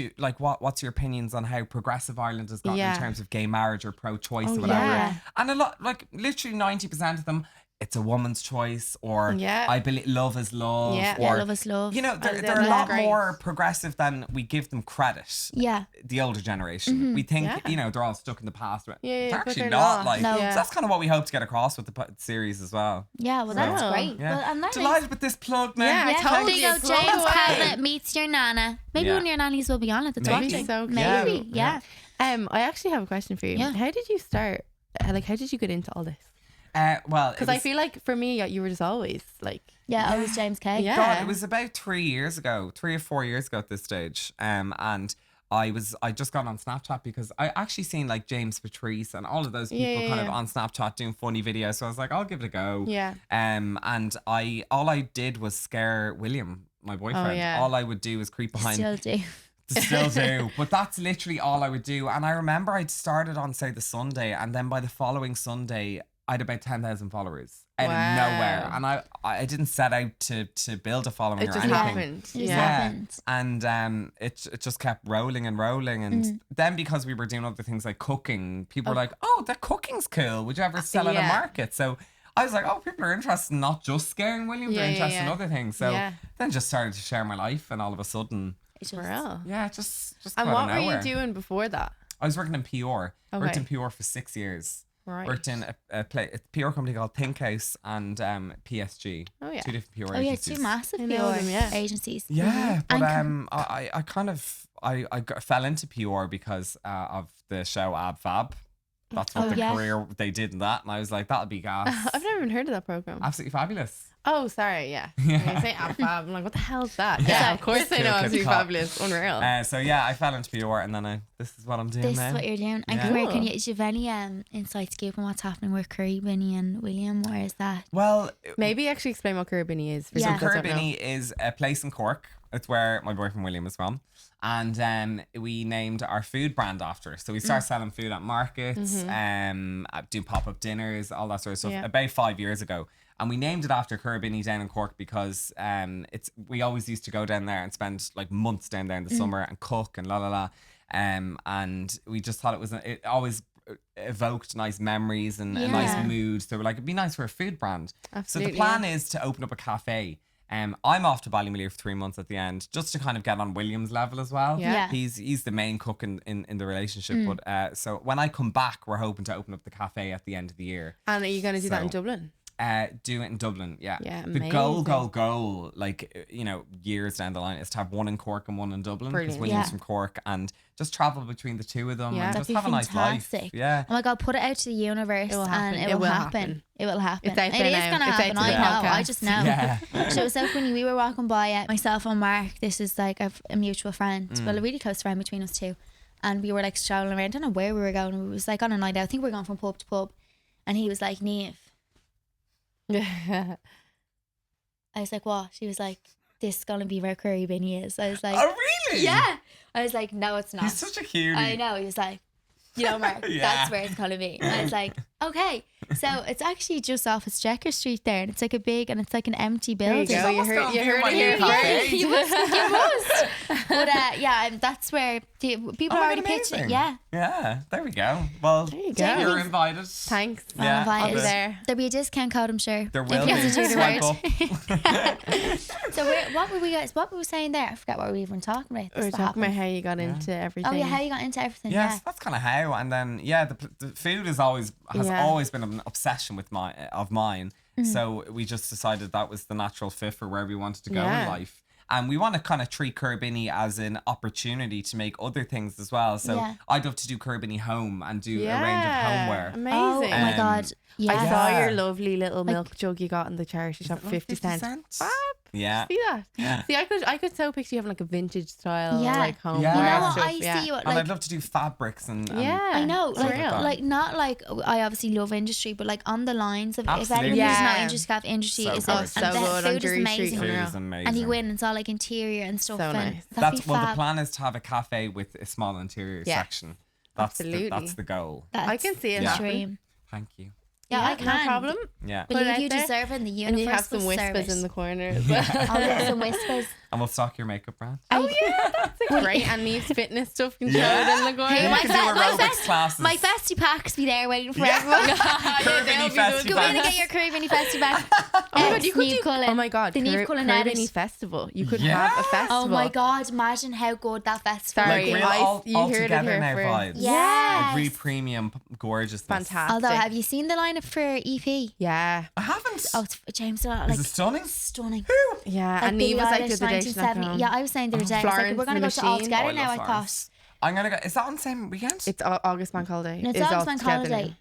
your opinions on how progressive Ireland has gotten in terms of gay marriage or pro-choice or whatever. Yeah. And a lot, like literally 90% of them, it's a woman's choice, or I believe love is love, or love is love. You know, they're a lot more progressive than we give them credit. Yeah. The older generation, we think you know they're all stuck in the past. They're actually they're not. not. Like, No. so that's kind of what we hope to get across with the series as well. Yeah, well, that's Wow. great. Yeah. Well, and that Delighted with this plug now. Yeah, I told there you you. go. Plug James away. Catlett meets your nana. Maybe Yeah. one of your nannies will be on at the Maybe. talking. So cute. Maybe, yeah. I actually have a question for you. Yeah. How did you start? Like, how did you get into all this? Well, Because I feel like for me, you were just always like, Yeah, I was James K. Yeah. God, it was about 3 or 4 years ago at this stage. And I just got on Snapchat because I actually seen like James Patrice and all of those people kind of on Snapchat doing funny videos. So I was like, I'll give it a go. Yeah. And all I did was scare William, my boyfriend. yeah. All I would do was creep behind. Still do. Still do, but that's literally all I would do. And I remember I'd started on say the Sunday, and then by the following Sunday I had about 10,000 followers out of nowhere. And I didn't set out to build a following It or just anything. happened. It just happened. And it just kept rolling and rolling. And then because we were doing other things like cooking, people were like, oh, that cooking's cool. Would you ever sell at a market? So I was like, oh, people are interested in not just scaring William, they're interested in other things. So then just started to share my life, and all of a sudden, It's For just, real. yeah, just And out what of were nowhere. you doing before that? I was working in PR. Worked Okay. in PR for 6 years. Right. Worked in a PR company called Think House and PSG. Oh, yeah. Two different PR oh yeah, agencies. two massive I know PR them, yeah. agencies. Yeah, but And I kind of fell into PR because of the show Ab Fab. That's what Oh, the yeah. career they did in that, and I was like, that'll be gas. I've never even heard of that program. Absolutely fabulous. Oh, sorry, yeah. When you say Ab Fab, I'm like, what the hell is that? Yeah. Yeah, of course I Cool know Kid Absolutely Cop. Fabulous. Unreal. So yeah, I fell into PR, and then this is what I'm doing This now. is what you're doing. And Yeah. come here, can Cool. you, do you have any insights to give on what's happening with Curry, Winnie and William? Where is that? Well, Maybe actually explain what Caribini is. For Yeah. people that don't know. Caribini is a place in Cork. It's where my boyfriend William is from. And we named our food brand after. So we started selling food at markets, do pop-up dinners, all that sort of stuff Yeah. about 5 years ago. And we named it after Caribini down in Cork because we always used to go down there and spend like months down there in the summer and cook and la la la. And we just thought it always evoked nice memories and a Yeah. nice mood. So we're like, it'd be nice for a food brand. Absolutely, So the plan is to open up a cafe. I'm off to Ballymaloe for 3 months at the end, just to kind of get on William's level as well. Yeah. Yeah. He's the main cook in the relationship. But so when I come back, we're hoping to open up the cafe at the end of the year. And are you going to do that in So- Dublin? Do it in Dublin, yeah. Yeah, The goal, amazing. like, years down the line is to have one in Cork and one in Dublin. Because Brilliant. William's Yeah. from Cork, and just travel between the two of them Yeah. and That'd just be have a nice life. fantastic. Yeah. Oh my God, put it out to the universe It will happen. and it will happen. It will happen. It's out It there is now. going to It's out happen. to I the know. I podcast. just know. Yeah. So it was so funny. We were walking by myself and Mark. This is like a mutual friend. Well, a really close friend between us two. And we were like strolling around. I don't know where we were going. It was like on a night out. I think we were going from pub to pub. And he was like, Niamh. Yeah. I was like, what? She was like, this is going to be where Curry Binny is. I was like, Oh, really? yeah. I was like, no, it's not. He's such a cutie. I know. He was like, you know, Mark, Yeah. that's where it's going to be. And I was like, okay. So it's actually just off of Strecker Street there. And it's like it's like an empty There you building. go. You almost heard, gonna you be heard my it new here cafe. first. You must. But yeah, that's where people Oh are my already God, pitching it. amazing. Yeah. Yeah, there we go. Well, There you Jamie- go. you're invited. Thanks. Yeah, I'll I'll be invite there. There'll be a discount code, I'm sure. There if will you be. have to do the Swipe word. up. So what were we saying there? I forgot what we were even talking about. We were This talking about happened. how you got into everything. Oh yeah, how you got into everything? Yes, Yeah. that's kind of how. And then the food has always been an obsession of mine. So we just decided that was the natural fit for where we wanted to go Yeah. in life. And we want to kind of treat Caribini as an opportunity to make other things as well. So Yeah. I'd love to do Caribini home and do a range of homeware. Amazing. Oh my Um, God. Yeah. I saw Yeah. your lovely little milk jug you got in the charity shop for 50 cents. cents? Fab. Yeah. See that? Yeah. See, I could so picture you having like a vintage style, Yeah. like home. Yeah. You know Wow. what? I see what And like. I'd love to do fabrics and Yeah. I know, Stuff like, like that. like not like I obviously love industry, but like on the lines of if Absolutely. everyone who's not Yeah. interested have industry So is good. it, So and the good on food is Drury Street. amazing. food Unreal. is amazing. And he went and saw like interior and stuff. So and nice. that'd That's be well. The fab. plan is to have a cafe with a small interior Yeah. section. That's Absolutely. that's the goal. That's I can see it the happen. dream. Thank you. Yeah, I can. No problem. Yeah. Put it Believe out you there. deserve it in the universe. And you have some will serve whispers it. in the corner as well. I'll get some whispers. And we'll stock your makeup brand. Oh yeah, that's great. And Neve's fitness stuff can show Yeah. it in the corner. Hey, You my can do my aerobics classes. my festy packs be there waiting for everyone. Curvy festy Go in and packs. get your Caribbean festy pack. Oh my god, you could do. Cullen. Oh my god, the Neve Cullen Caribbean edit. festival. You could Yeah. have a festival. Oh my god, imagine how good that festival Sorry, would Like be. real I- you all heard it together here now first. vibes. Yes. Like really premium gorgeousness. Fantastic. Although, have you seen the lineup for EP? Yeah, I haven't. Oh, it's James, like Is it stunning? stunning. yeah. Like And Neve was like Eilish, the other day. she's like, 1970. Yeah, I was saying the other day, I was like, Florence we're going to and go the to All Machine. Together Oh, I now, love I thought. Florence. I'm gonna go. Is that on the same weekend? It's August Bank Holiday. No, it's Is August all Bank together Holiday. now.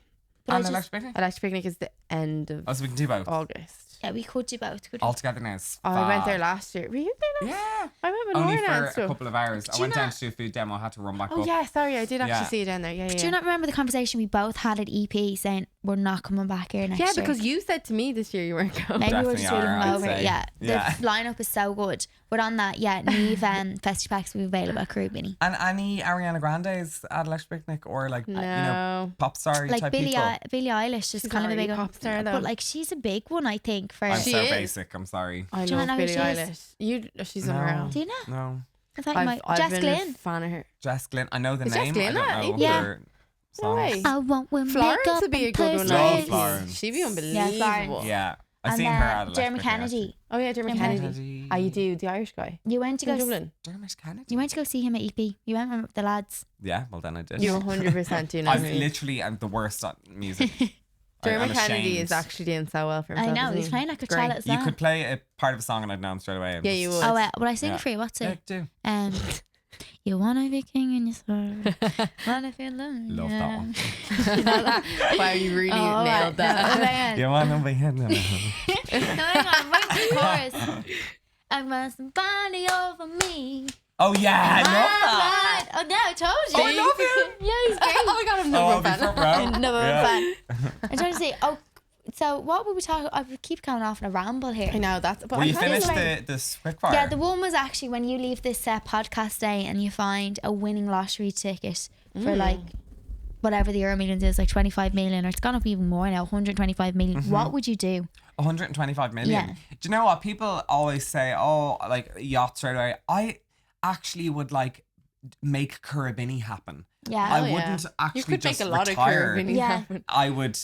But I And just, Electric Picnic? Electric Picnic is the end of Oh, so we can do both. August. yeah, we could do both. Could All together now is Oh, I went there fab. last year. Were you there last? Yeah. I went with Only Lauren and for a stuff. couple of hours. I you went down not- to do a food demo. I had to run back Oh up. yeah, sorry, I did actually Yeah. see you down there. Yeah, yeah. Do you not remember the conversation we both had at EP saying we're not coming back here next Yeah, year? because you said to me this year you weren't going. Maybe we're Definitely just really are, I'd hungover. say. Yeah, Yeah. the lineup is so good. But on that, yeah, Neve and Festy Packs will be available at Caribbean. And any Ariana Grande's at Electric Picnic or like you know No. pop star Like type Billie, people? Billie Eilish is She's kind not of a really big a pop star, though. but like she's a big one, I think. For I'm She so is. basic. I'm sorry. I Do you love not know who Billie she is? Eilish. She's No. unreal. do you know? No. I thought you might. I've Jess been a Glynn. fan of her. Jess Glynn. I know the Is Jess name. Glynn I at don't know EP? Yeah. her No way. songs. I want when Florence makeup would be a and good one. purses. Love Florence. She'd be Yeah, unbelievable. Florence. Yeah. I And seen her at Electric Dermot Picnic, Kennedy. Oh yeah, Dermot Dermot Kennedy. Ah, you do the Irish guy. You went to In go. Dublin. Dermot Kennedy. You went to go see him at EP. You went with the lads. Yeah, well then I did. You 100% do know. I'm who he is. literally the worst at music. Dermot I'm Kennedy ashamed. is actually doing so well for I himself. know isn't he's he? playing like a Great. child as You well. could play a part of a song and I'd know him straight away. I'm Yeah, just- you would. Oh, will I sing Yeah. it for you? What's Yeah, it? do. You wanna be king in your soul. Wanna feel lonely. Love that one. Wow, you really Oh, nailed that. You want to be hitting him? No, hang on, wait for the chorus. I want somebody over me. Oh yeah, I love that. Oh no, I told you. Oh, I love him. Yeah, he's great. Oh my god, I'm Oh, number I'll be fan. front row. Number one Yeah. fan. I'm trying to say, so what would we talk? I keep going off on a ramble here. I know that's. But Will I'm you trying to finish the quickfire? Yeah, the one was actually when you leave this podcast day and you find a winning lottery ticket for like whatever the Euro Millions is, like 25 million, or it's gone up even more now, 125 million. What would you do? 125 million. Yeah. Do you know what people always say? Oh, like yachts right away. I actually would like make Caribbean happen. Yeah. I Oh, yeah. wouldn't actually You could just make a lot retire. of Caribbean Yeah. happen. I would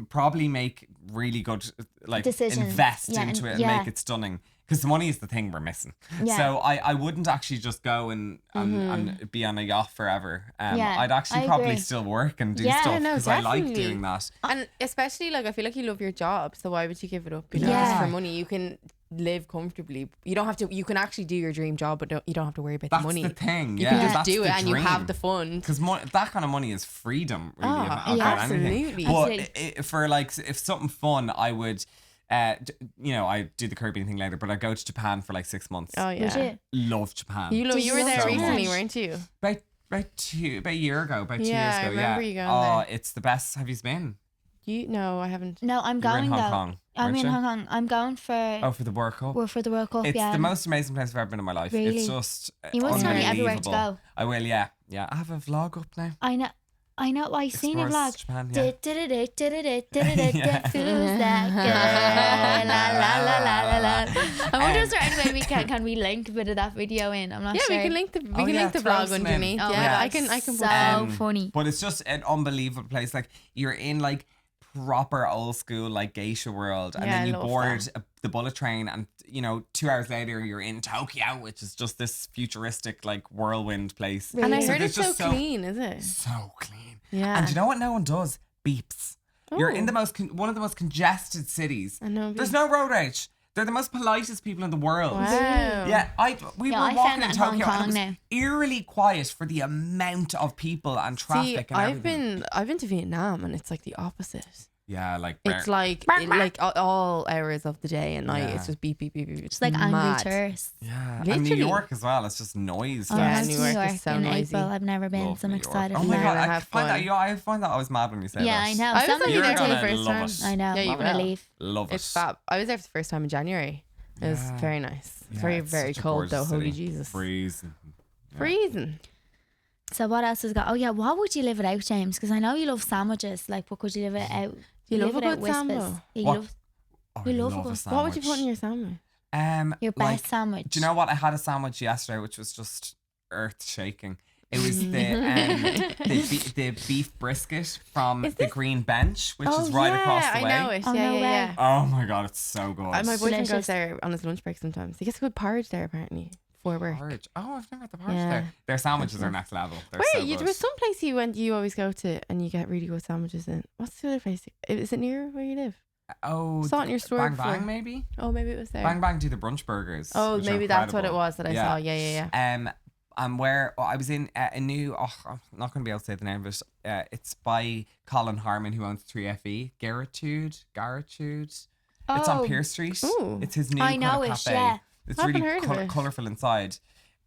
probably make really good, like Decisions. invest Yeah, into and- it and yeah. make it stunning. Because the money is the thing we're missing. Yeah. So I wouldn't actually just go and be on a yacht forever. Yeah, I'd actually I probably agree. still work and do Yeah, stuff no, because I like definitely. doing that. And especially like I feel like you love your job, so why would you give it up? You know, Yeah. just for money, you can live comfortably. You don't have to. You can actually do your dream job, but you don't have to worry about That's the money. the thing. You Yeah, can just that's do it, the and you have dream. the fun. Because that kind of money is freedom, really. Oh, about yeah, anything. absolutely. But Absolutely. for like, if something fun, I would, I do the Caribbean thing later, but I go to Japan for like 6 months. Oh Would yeah, you? Love Japan. you Did you you were love there so recently, much. weren't you? about a year ago, about 2 years Yeah, I ago. remember yeah. you going Oh, there. it's the best. Have you been? You no, I haven't. No, I'm You were in going Hong though. Kong, I'm weren't in you? Hong Kong. I'm going for Oh, for the World Cup. for the World Cup. It's yeah. the most amazing place I've ever been in my life. Really? It's just You must tell me everywhere to unbelievable. go. I will, yeah. Yeah, I have a vlog up now. I know. I seen your Explores vlog. Japan, yeah. Did who's that girl? La la la la la la. I wonder is there any way we can we link a bit of that video in? I'm not Yeah, sure. we can link the Oh, yeah, throw vlog some in. underneath. Oh my Yeah, God, I can. so put funny. But it's just an unbelievable place. Like you're in like proper old school like geisha world, and Yeah, then I you love board the bullet train, and 2 hours later you're in Tokyo, which is just this futuristic like whirlwind place. Really? And I So heard there's it's so just clean, is it? so clean. Yeah. And you know what? No one does beeps. You're in Oh. the one of the most congested cities. I know. There's no road rage. They're the most politest people in the world. Wow. Yeah, we Yeah, were I walking found that in in Hong Tokyo Kong and it was now. eerily quiet for the amount of people and traffic See, and everything. I've been to Vietnam and it's like the opposite. Yeah, like It's like all hours of the day and night. Yeah. It's just beep beep beep beep. Just like angry tourists. yeah, and New Literally. York as well. It's just noise. Oh, Yeah, yeah, New New York is York so in noisy. April. I've never been, Love so I'm New York. excited Oh for my that. god, Have I find fun. that I find that always mad when you say Yeah, that. I know. I was Some only of there you for the do. first love time. it. I know. Yeah, you I'm gonna will. leave. Love it. It's fab. I was there for the first time in January. It was Yeah. very nice. Yeah, very it's very such a cold though. gorgeous Holy city. Jesus. Freezing. Yeah. Freezing. So what else has got? Oh yeah, what would you live without, James? Because I know you love sandwiches. Like, what could you live without? You love a without good whispers. sambo. Yeah, you What? love Oh, You I love love a a good- sandwich. What would you put in your sandwich? your Like, best sandwich. do you know what? I had a sandwich yesterday, which was just earth shaking. It was the beef brisket from Is the this- Green Bench, which Oh, is right yeah, across the way. I know it. Oh, yeah, no yeah, way. yeah. Oh my god, it's so good. My boyfriend Delicious. goes there on his lunch break sometimes. He gets good porridge there apparently for work. Porridge. Oh, I've never had the porridge Yeah. there. Their sandwiches are next level. They're Where so you, good. there was some place you always go to and you get really good sandwiches in. What's the other place? Is it near where you live? Oh, Saw it in your store Bang before. Bang maybe. Oh, maybe it was there. Bang Bang do the brunch burgers. Oh, which are maybe that's what it incredible. was that I saw. Yeah, yeah, yeah. And where I was in a new. Oh, I'm not going to be able to say the name of it. It's by Colin Harmon, who owns 3FE. Garritude. It's on Oh. Pierce Street. Ooh. It's his new I kind know of it, cafe. yeah. It's I haven't really heard of it. colourful inside.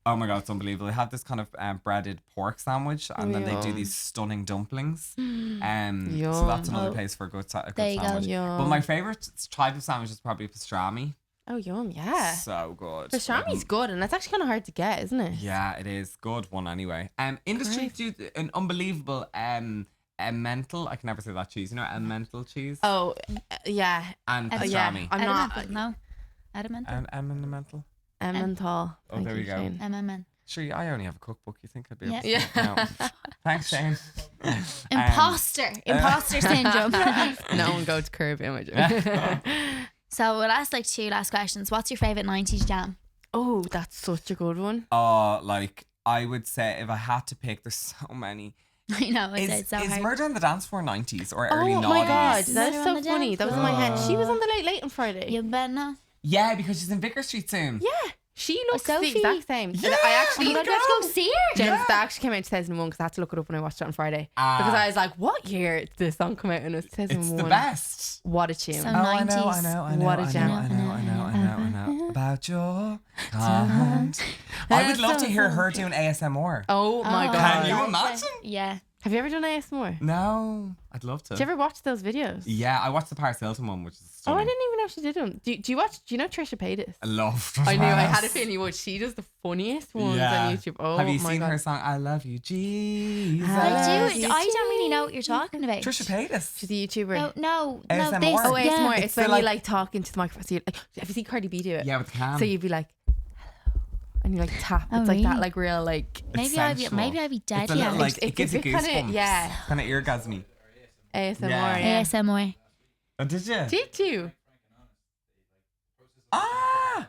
Oh my god, it's unbelievable. They have this kind of breaded pork sandwich, and then they do Yum. these stunning dumplings. So Yum. that's another Oh, place for a good there you go. sandwich. Yum. But my favourite type of sandwich is probably pastrami. Oh, yum, yeah. So good. Pastrami's good and that's actually kind of hard to get, isn't it? Yeah, it is. Good one anyway. Industry do an unbelievable emmental. I can never say that cheese. You know, emmental cheese. Oh, yeah. And yeah. pastrami. I'm not. Adamant, no. Adamant. Emmental. Emmental. Oh, Thank there we go. Shane. MMN. Sure, I only have a cookbook. You think I'd be able Yeah. to Yeah. No. Thanks, Shane. Imposter syndrome. No one go to curb image. So we'll ask like two last questions. What's your favourite 90s jam? Oh, that's such a good one. Like I would say if I had to pick, there's so many. I know, it's Is so hard. Murder on the Dance Floor 90s or early Oh 90s? my god, Yes. that's Murder so on the funny. Dance That was in my head. She was on the late on Friday. You better not. Yeah, because she's in Vicar Street soon. Yeah, she looks Sophie. the exact same. Yeah, I actually, Oh my god, we have to go see her. James, Yeah. that actually came out in 2001 because I had to look it up when I watched it on Friday. Ah. Because I was like, what year did this song come out? And it was It's 2001. the best. What a tune. So Oh, I know, 90s. I know, I know, What a I know, jam. I know about your hand. I would love to hear her doing ASMR. Oh my Oh, god. Can you yeah. imagine? Yeah. Have you ever done ASMR? No, I'd love to. Did you ever watch those videos? Yeah, I watched the Paris Hilton one, which is Oh, stunning. I didn't even know she did them. Do you watch? Do you know Trisha Paytas? I love. I knew. I had a Paris. feeling you would. She does the funniest ones Yeah. on YouTube. Oh Have you my seen god. her song "I Love You, Jesus"? I Yes. do. I don't really know what you're talking about. Trisha Paytas. She's a YouTuber. No, ASMR. this. Oh, yeah. ASMR. It's It's the, when like- you like talk into the microphone. So you like, have you seen Cardi B do it? Yeah, with the cam. So you'd be like, hello, and you like tap. Oh, It's like that, really? like real, like Maybe I'd be sensual. dead. It's a little, Yeah. like, it gives you kinda- goosebumps. yeah. Kind of eargasmy. ASMR. Yeah. Yeah. ASMR. Oh, did you? Did you? Ah,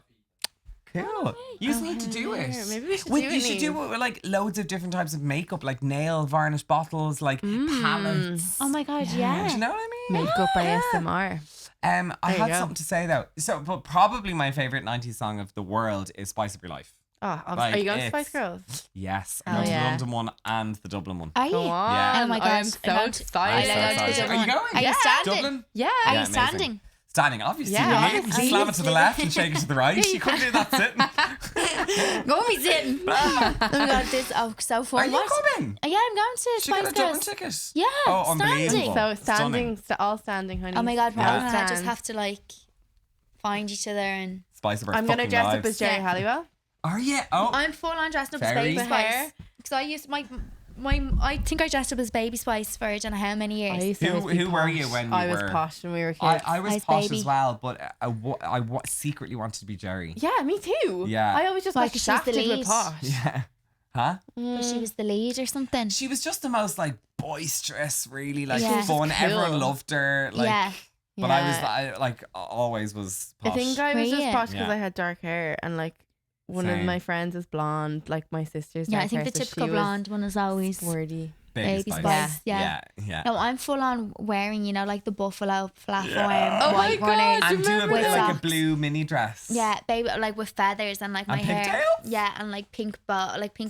cool. You just need to do it. Yeah, maybe we should Wait, do it. you should do Niamh. it with like loads of different types of makeup, like nail varnish bottles, like palettes. Oh my god, Do yeah. you know what I mean? Makeup by Yeah. ASMR. I There you had go. something to say though. So, but probably my favorite '90s song of the world is "Spice Up Your Life." Oh, Like, are you going to it's- Spice Girls? Yes, I Oh, went to the yeah. London one and the Dublin one. Are you? Go on. Yeah. Oh my God, I'm I'm so going to- excited. I'm so I love excited. the Are you one. going? Are you standing? Dublin? Yeah. Are Yeah, you amazing. standing? Standing, obviously. Yeah, You obviously. slam it to the left and shake it to the right. You couldn't do that sitting. Go be sitting. Oh my god, this so fun. Are you What? coming? Yeah, I'm going to She got Spice a Dublin Girls. ticket. Yeah, Oh, standing. unbelievable. So Stunning. all standing, honey. Oh my god, Yeah. Paul and I just Stand. have to like find each other and. Spice up our I'm gonna fucking dress lives. up as Jerry Yeah. Halliwell. Are you? Oh, I'm full on dressing up as Very. Baby With Spice hair. because I used my I think I dressed up as Baby Spice for I don't know how many I years. used to Who- always be who were posh. you when you I was were- posh when we were kids. I was Ice posh Baby. as well, but I secretly wanted to be Jerry. yeah, me too. Yeah. I always just Why, got 'cause she's the shafted with lead? posh. Yeah. Huh? She was the lead or something. She was just the most like boisterous, really like Yeah. fun. Just Everyone cool. loved her. Like, yeah. but I was Yeah. like always was posh. I think I was Were just you? posh because Yeah. I had dark hair and like one of Same. my friends is blonde, like my sister's Yeah, dark I think hair, the so typical she blonde one is was always. sporty. Baby Spice. Yeah. No, I'm full on wearing, you know, like the buffalo platform, white runners. And do a bit with like a socks. blue mini dress. Yeah, baby, like with feathers and like my And hair. pigtails? Yeah, and like pink Do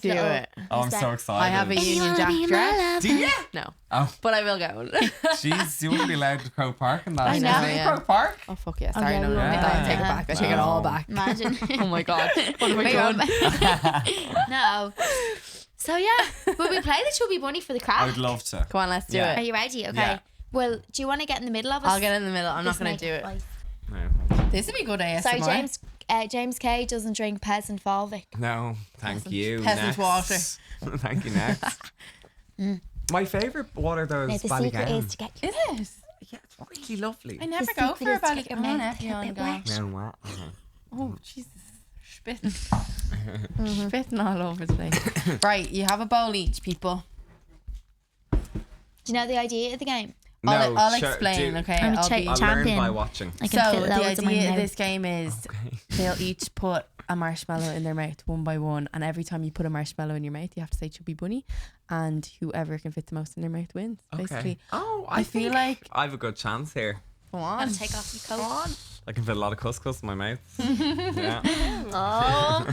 little. it. Oh, I'm so excited. I have a Union Jack dress. Do you? No. Oh, But I will get one. jeez, you wouldn't be allowed to Croke Park in that. I know. Is it in Croke Park? Oh, fuck yeah. Sorry, yeah, no, we no, won't no. be I allowed take it to. back. I take it all No. back. Imagine. Oh my God. What have I Wait, done? No. So yeah, will we play the Chubby Bunny for the I crack? would love to. Come on, let's do Yeah. Are it. you ready? Okay. Yeah. Well, do you want to get in the middle of us? I'll get in the middle. I'm not Just going make to do it. right. No, This would be good ASMR. Sorry, James K doesn't drink peasant Volvic. no thank you. Peasant Next. Thank you, next. My favourite water though Now is the secret Ballygown. is to get It is. Yeah, it's really lovely. I never The go secret for a is to belly. get your I'm on mouth it. a Yeah, bit go. wet. No, what? Oh, Jesus. Spitting. Spitting all over the place. Right, you have a bowl each, people. Do you know the idea of the game? No, I'll sure, explain, do- okay? I'm a I'll be... I'll champion. learn by watching. I can So fit the loads in my idea of mouth. this game is they'll each put a marshmallow in their mouth one by one, and every time you put a marshmallow in your mouth you have to say Chubby Bunny, and whoever can fit the most in their mouth wins, basically. Oh, I feel think like I have a good chance here. go on. Gotta take off your coat. I can fit a lot of couscous in my mouth. Yeah. Oh.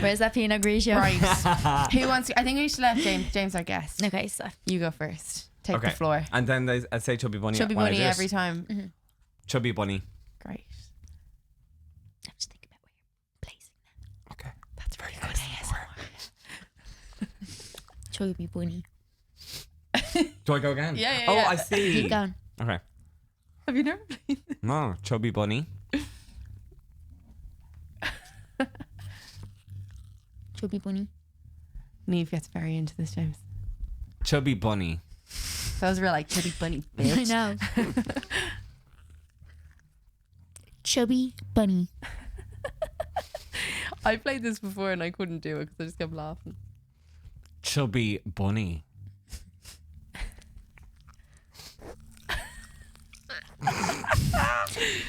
Where's that Pinot Grigio? Right. Who wants to, I think we should let James our guest. Okay, so You go first. Take Okay. the floor. And then I say Chubby Bunny. Chubby when I Bunny do it. every time. Chubby Bunny. Great. I have to think about where you're placing them. Okay. That's very good ASMR. Chubby Bunny. Do I go again? Yeah, yeah, Oh, yeah. I see. Keep going. Okay. Have you never played this? No, Chubby Bunny. Chubby Bunny. Neve gets very into this, James. Chubby Bunny. Those were like Chubby Bunny, I bitch. know. Chubby Bunny. I played this before and I couldn't do it because I just kept laughing. Chubby Bunny.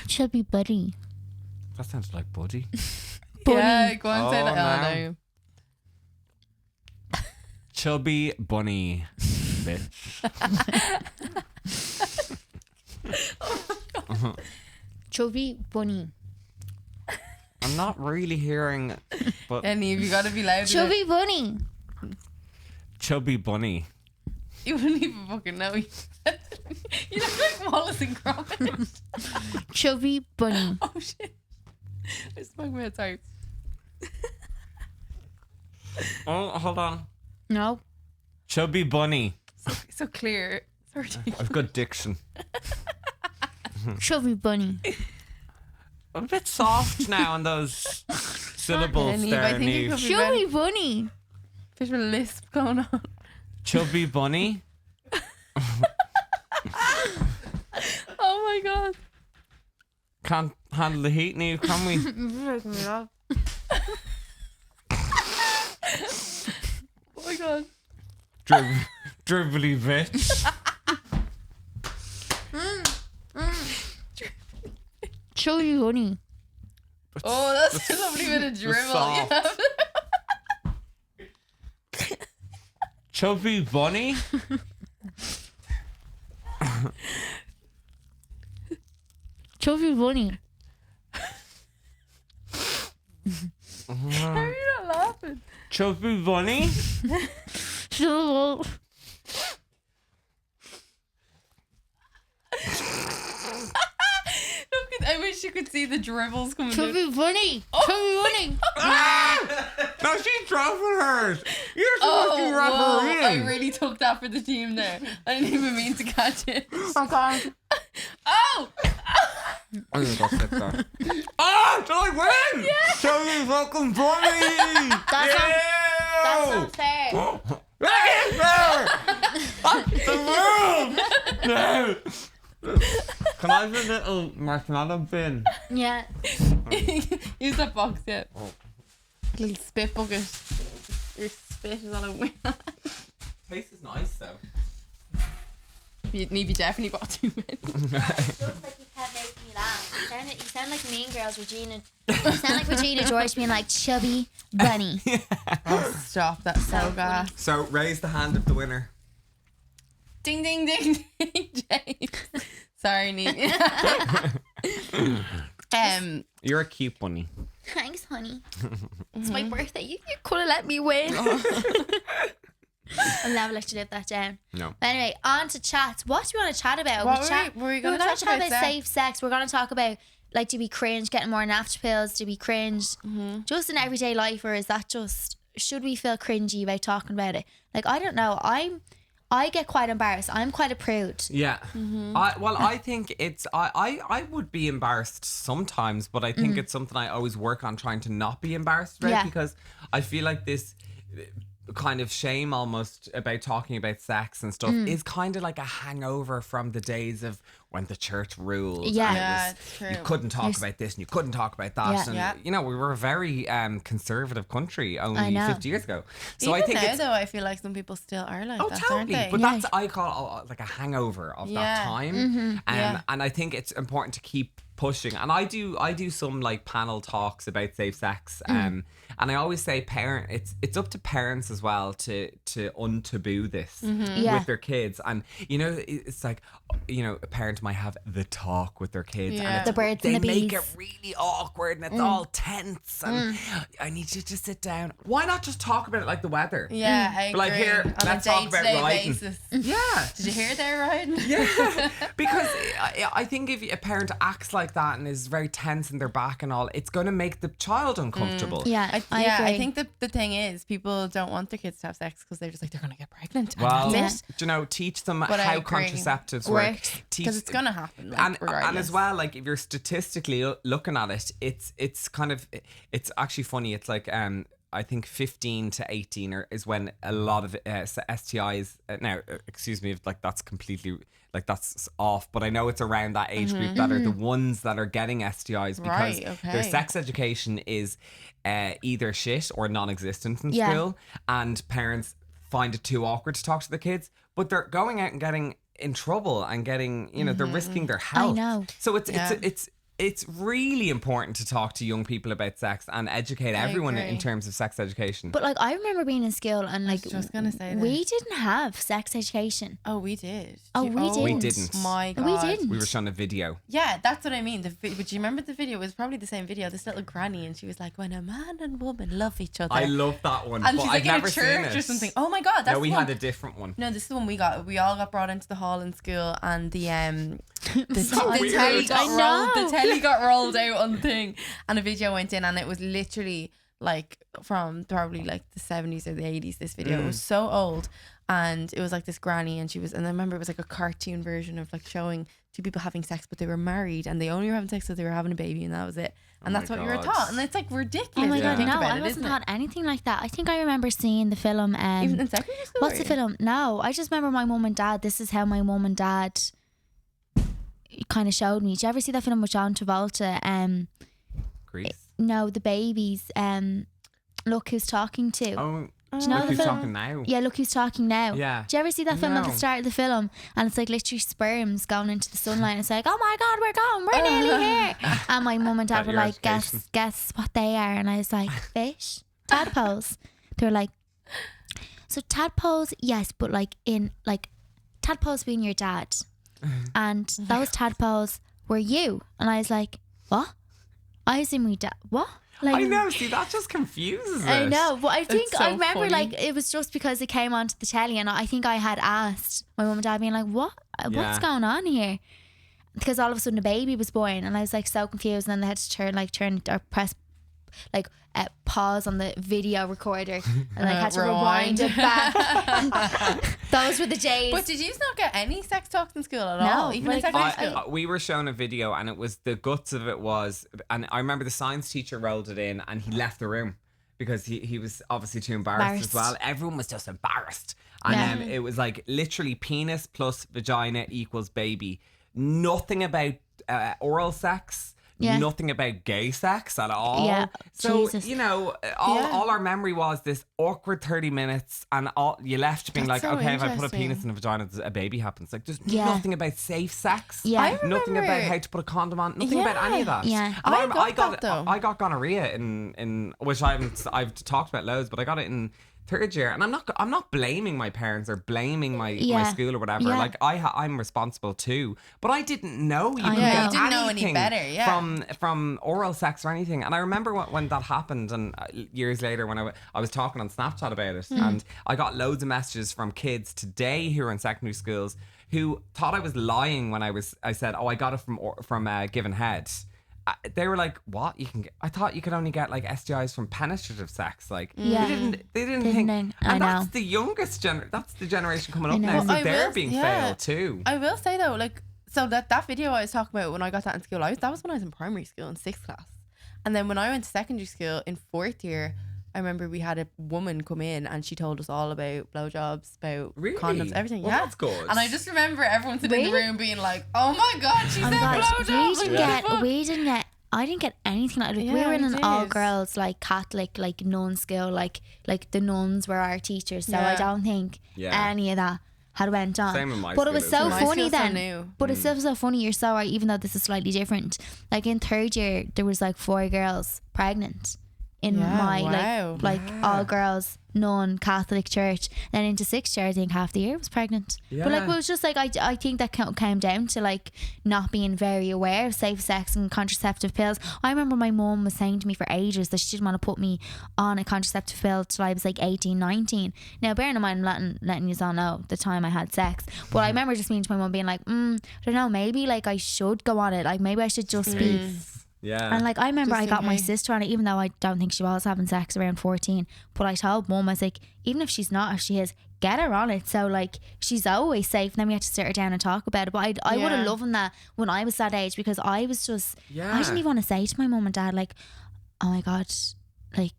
Chubby Bunny. That sounds like Buddy. Bunny. Yeah, go on, say Oh, that. no. Oh, no. Chubby Bunny. Bitch. Chubby Bunny. I'm not really hearing, but And Neve, you gotta be louder. Chubby Bunny. Chubby Bunny. You wouldn't even fucking know. You look like Wallace and Gromit. Chubby Bunny. Oh shit. I smoked my head, sorry. Oh, hold on. No. Chubby Bunny. So clear. Sorry. I've got diction. Chubby Bunny. I'm a bit soft now on those syllables Neve, there, I think you Neve. could be Chubby ready. Bunny. There's a lisp going on. Chubby Bunny. Oh my god. Can't handle the heat, Neve, can we? Oh my god. Dribbly bitch. Chubby Bunny. Oh, that's a lovely bit of dribble. soft. Yeah. Chubby Bunny. Chubby Bunny. How are you not laughing? Chubby Bunny. Chubby. Look, I wish you could see the dribbles coming out. Chubby Bunny. Chubby Bunny. No, she's dropping hers. You're supposed Oh, to be whoa. I refereeing. really took that for the team there. I didn't even mean to catch it. Oh God. Oh! I'm gonna go sit down. Oh, so I win! Yeah. Chubby fucking Bunny! That's not fair. That is fair! That's the move! No! Can I have a little marshmallow bin? Yeah. Use that box, yeah. Little spit bucket. Your spit is on a wing. Taste is nice though. You definitely got too many. Looks like you can't make me laugh. You sound like Mean Girls, Regina. You sound like Regina George being like Chubby Bunny. Oh, stop. That's so gas. So raise the hand of the winner. Ding, ding, ding, ding, James. Sorry, Neve. You're a cute bunny. Thanks, honey. It's my birthday. You could have let me win. I'll never let you live that down. No. But anyway, on to chats. What do you want to chat about? What were we going to talk about? Safe sex. We're going to talk about, like, do we cringe getting more napped pills? Do we cringe just in everyday life, or is that just, should we feel cringy about talking about it? Like, I don't know. I get quite embarrassed. I'm quite a prude. Yeah. I think it's I would be embarrassed sometimes, but I think it's something I always work on trying to not be embarrassed about, because I feel like this kind of shame almost about talking about sex and stuff is kind of like a hangover from the days of when the church ruled. Yeah, it's true. You couldn't talk about this and you couldn't talk about that. Yeah. And, you know, we were a very conservative country only 50 years ago. So Even I think now, it's... though, I feel like some people still are like that, totally. aren't they? But that's, I call it like a hangover of that time. And I think it's important to keep pushing. And I do some like panel talks about safe sex. And I always say it's up to parents as well to untaboo this with their kids. And, you know, it's like, you know, a parent might have the talk with their kids. And The birds and the bees. They make it really awkward and it's all tense. And I need you to sit down. Why not just talk about it like the weather? Yeah, I agree. Like, here, on let's a talk about day-to-day riding. basis. Yeah. Did you hear there, Ryan? Yeah, because I think if a parent acts like that and is very tense in their back and all, it's going to make the child uncomfortable. Yeah, I agree. I think the thing is, people don't want their kids to have sex because they're just like, they're going to get pregnant. Well, That's it. you know, teach them But I how agree. contraceptives work. Because it's going to happen. Like, And regardless. as well, like if you're statistically looking at it, it's kind of, it's actually funny. It's like I think 15 to 18 is when a lot of STIs now, excuse me if like that's completely like that's off, but I know it's around that age group that are the ones that are getting STIs because their sex education is either shit or non-existent in school, and parents find it too awkward to talk to the kids, but they're going out and getting in trouble and getting, you know, they're risking their health. I know. So it's really important to talk to young people about sex and educate everyone in terms of sex education. But like, I remember being in school and like, just gonna say we didn't have sex education. Oh, we did. We didn't. My God. We didn't. We were shown a video. Yeah, that's what I mean. But you remember the video? It was probably the same video. This little granny, and she was like, "When a man and woman love each other." I love that one, and but she's I've like never in a seen church it. or something. Oh my God, that's no, we the had one. a different one. No, this is the one we got. We all got brought into the hall in school, and the So the weird. telly got I know. rolled. The telly got rolled out on the thing, and a video went in, and it was literally like from probably like the 70s or the 80s. This video, it was so old, and it was like this granny, and I remember it was like a cartoon version of like showing two people having sex, but they were married, and they only were having sex because they were having a baby, and that was it. And Oh that's my what you were God. taught, and it's like ridiculous. Oh my when you God, think no, about I it, wasn't isn't it? taught anything like that. I think I remember seeing the film. Even in secondary school. What's were the you? film? No, I just remember my mum and dad. This is how my mum and dad kind of showed me. Did you ever see that film with John Travolta? Grease. No, the babies. Look Who's Talking To. Oh, Do you know look the who's film? talking now. Yeah, Look Who's Talking Now. Yeah. Do you ever see that film at the No. start of the film? And it's like literally sperms going into the sunlight. It's like, oh my God, we're going, we're nearly here. And my mum and dad Got were your like, education. guess what they are. And I was like, fish, tadpoles. They were like, so tadpoles, yes, but like in like tadpoles being your dad, and those tadpoles were you. And I was like, what? I was in my dad. What? Like, I know, see, that just confuses it. I know, but I think so I remember funny. like it was just because it came onto the telly, and I think I had asked my mum and dad, being like, "What? What's Yeah. going on here?" Because all of a sudden a baby was born, and I was like so confused, and then they had to turn or press like pause on the video recorder, and like had to rewind it back. Those were the days. But did you not get any sex talks in school at No, all? Even in like, secondary school? We were shown a video, and it was the guts of it was, and I remember the science teacher rolled it in, and he left the room because he was obviously too embarrassed as well. Everyone was just embarrassed, and it was like literally penis plus vagina equals baby. Nothing about oral sex. Yeah. nothing about gay sex at all. Yeah. So, Jesus. you know, all our memory was this awkward 30 minutes and all you left being That's like, so okay, if I put a interesting. penis in a vagina, a baby happens. Like, there's Yeah. nothing about safe sex. Yeah. I Nothing remember- about how to put a condom on. Nothing about any of that. Yeah. And I got that, though. I got gonorrhea in which I've talked about loads, but I got it in third year, and I'm not blaming my parents or blaming my school or whatever. Yeah. Like I'm responsible too, but I didn't know you couldn't know. get Didn't know any anything better, yeah. from oral sex or anything. And I remember when that happened, and years later when I was talking on Snapchat about it, and I got loads of messages from kids today who are in secondary schools who thought I was lying when I said, oh, I got it from given head. They were like, what? I thought you could only get like STIs from penetrative sex. Like Yeah. they didn't Didn't think. know. I And that's know. the youngest that's the generation coming up know. now. So Well, I they're will- being yeah. failed too. I will say though, like, so that video I was talking about when I got that in school, that was when I was in primary school in 6th class. And then when I went to secondary school in 4th year, I remember we had a woman come in and she told us all about blowjobs, about Really? condoms, everything. Well, yeah, that's good. And I just remember everyone sitting in the Really? room being like, "Oh my god, she Oh said my God, blowjobs." we didn't get. I didn't get anything like that. We Yeah, were in we an did. all girls like Catholic like nun school, like the nuns were our teachers. So I Yeah. don't think Yeah. any of that had went on. Same in my but school it was as so well. My funny school's so then. new. But it's so funny. You're so right. Even though this is slightly different, like in third year there was like 4 girls pregnant in Yeah, my wow. like all girls non Catholic church. Then into 6th year I think half the year was pregnant. But like Yeah. it was just like I think that came down to like not being very aware of safe sex and contraceptive pills. I remember my mum was saying to me for ages that she didn't want to put me on a contraceptive pill till I was like 18, 19. Now bearing in mind I'm letting you all know the time I had sex, but I remember just being to my mum being like I don't know, maybe like I should go on it, like maybe I should just be. Yeah. And like I remember Just I in got my case. sister on it, even though I don't think she was having sex around 14. But I told mum, I was like, even if she's not, if she is, get her on it. So like she's always safe. And then we had to sit her down and talk about it. But I would have Yeah. loved that when I was that age, because I was just I Yeah. didn't even want to say to my mum and dad like, oh my god, like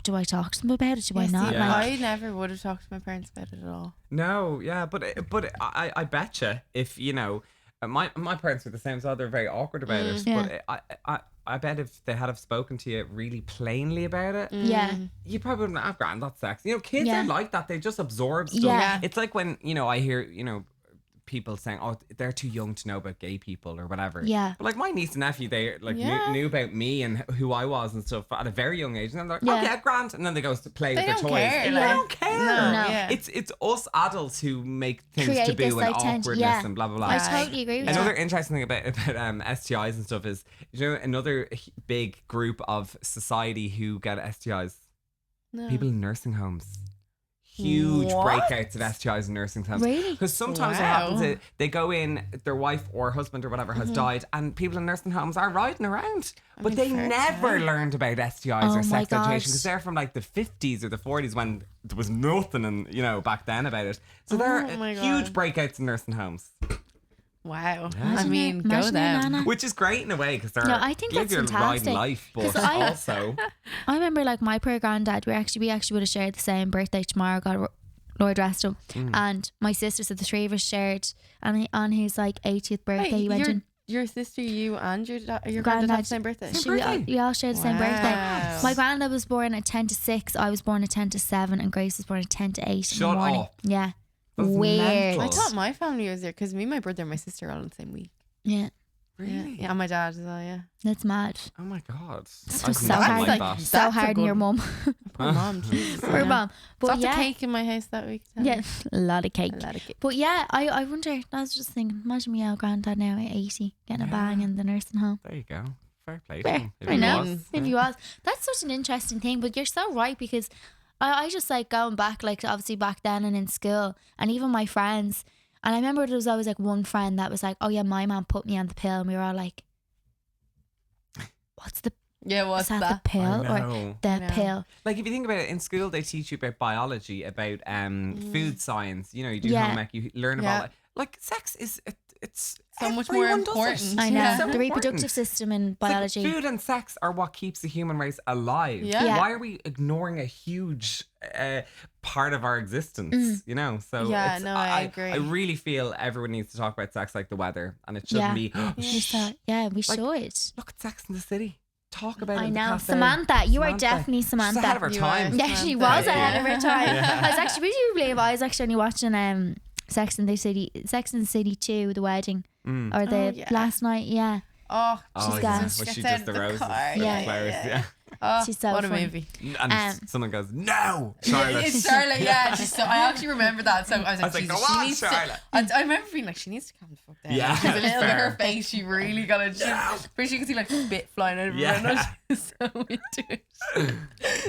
do I talk to them about it? Do I not? Yeah. Like I never would have talked to my parents about it at all. No, yeah, but I bet you if you know, my parents were the same, so they're very awkward about it. Yeah. But I bet if they had have spoken to you really plainly about it, yeah. you probably wouldn't have grand that sex. You know, kids Yeah. are like that. They just absorb stuff. Yeah. It's like when, you know, I hear, you know, people saying, oh, they're too young to know about gay people or whatever. Yeah. But like my niece and nephew, they like Yeah. knew about me and who I was and stuff at a very young age. And then they're like, Yeah. oh yeah, grand. And then they go to play They with don't their toys. care, They like- don't care. No, No. yeah. It's us adults who make things Create taboo this, and like, awkwardness yeah. and blah blah blah. I Yeah. totally agree with Another that. interesting thing about STIs and stuff is, you know, another big group of society who get STIs, No. people in nursing homes. Huge What? breakouts of STIs in nursing homes. Really? Because sometimes what Wow. happens is they go in, their wife or husband or whatever has died, and people in nursing homes are riding around. But mean, they fair never play. learned about STIs Oh or my sex God. education because they're from like the 50s or the 40s when there was nothing, and you know, back then about it. So there are Oh my huge God. breakouts in nursing homes. Wow. I Imagine mean, it- go imagine it, them. Nana. Which is great in a way because they're No, I think live that's your riding fantastic. life, but 'Cause I- also I remember like my poor granddad, we actually would have shared the same birthday tomorrow, God Lord rest him. And my sister said the three of us shared, and on his like 80th birthday he went in. Your sister, you and your granddad have the same birthday. So we all shared the same birthday. Wow. My granddad was born at 10 to 6, I was born at 10 to 7, and Grace was born at 10 to 8 in the Shut morning. up. Yeah. That's Weird. mental. I thought my family was there because me, my brother, and my sister are all in the same week. Yeah. really. Yeah, and my dad as well. Yeah. That's mad. Oh my god, That's I've just so nothing hard. like Like- that. So That's a hard on your good- mum. Poor mom. Jesus. Poor Yeah. mum. But Lots yeah. of cake in my house that week. Yeah. A lot of cake. A lot of cake. But yeah, I wonder, I was just thinking, imagine me old granddad now at 80 getting a bang in the nursing home. There you go. Fair play to Fair. him. If I he know. was. If you was. That's such an interesting thing, but you're so right, because I just like going back, like obviously back then and in school, and even my friends. And I remember there was always like one friend that was like, oh yeah, my mom put me on the pill. And we were all like, what's the, Yeah, is what's that that? the pill I or know. the know. pill? Like if you think about it, in school they teach you about biology, about food science. You know, you do Yeah. homework, you learn Yeah. about it. Like sex is it's so much more everyone does it. important. I know. Yeah. So The reproductive important. system in It's like biology. food and sex are what keeps the human race alive. Yeah. Yeah. Why are we ignoring a huge part of our existence? You know, so Yeah, it's, no, I agree. I really feel everyone needs to talk about sex like the weather, and it shouldn't be. Yeah, we should. Look at Sex in the City. Talk about it. I in the know. cafe. Samantha, you are Samantha. definitely Samantha. She's ahead of her You time. are. Yeah, she Samantha, was ahead of her time. Yeah. I was actually, would you believe I was actually only watching Sex in the City 2, The Wedding, or the yeah. last night. Yeah, Oh, Oh, She's yeah. gas. Was she Gets out just of the the roses? car. The Yeah. flowers, Yeah. Oh, She's so what a funny. movie. And someone goes, "No, Charlotte." It's Charlotte, yeah. She's so, I actually remember that. So I was like, like, Jesus, "Go she on, needs Charlotte." to. I remember being like, she needs to calm the fuck down. Yeah, Because a little bit fair. her face, she really got it. But you can see like spit flying out of her Yeah. mouth. She's so into it.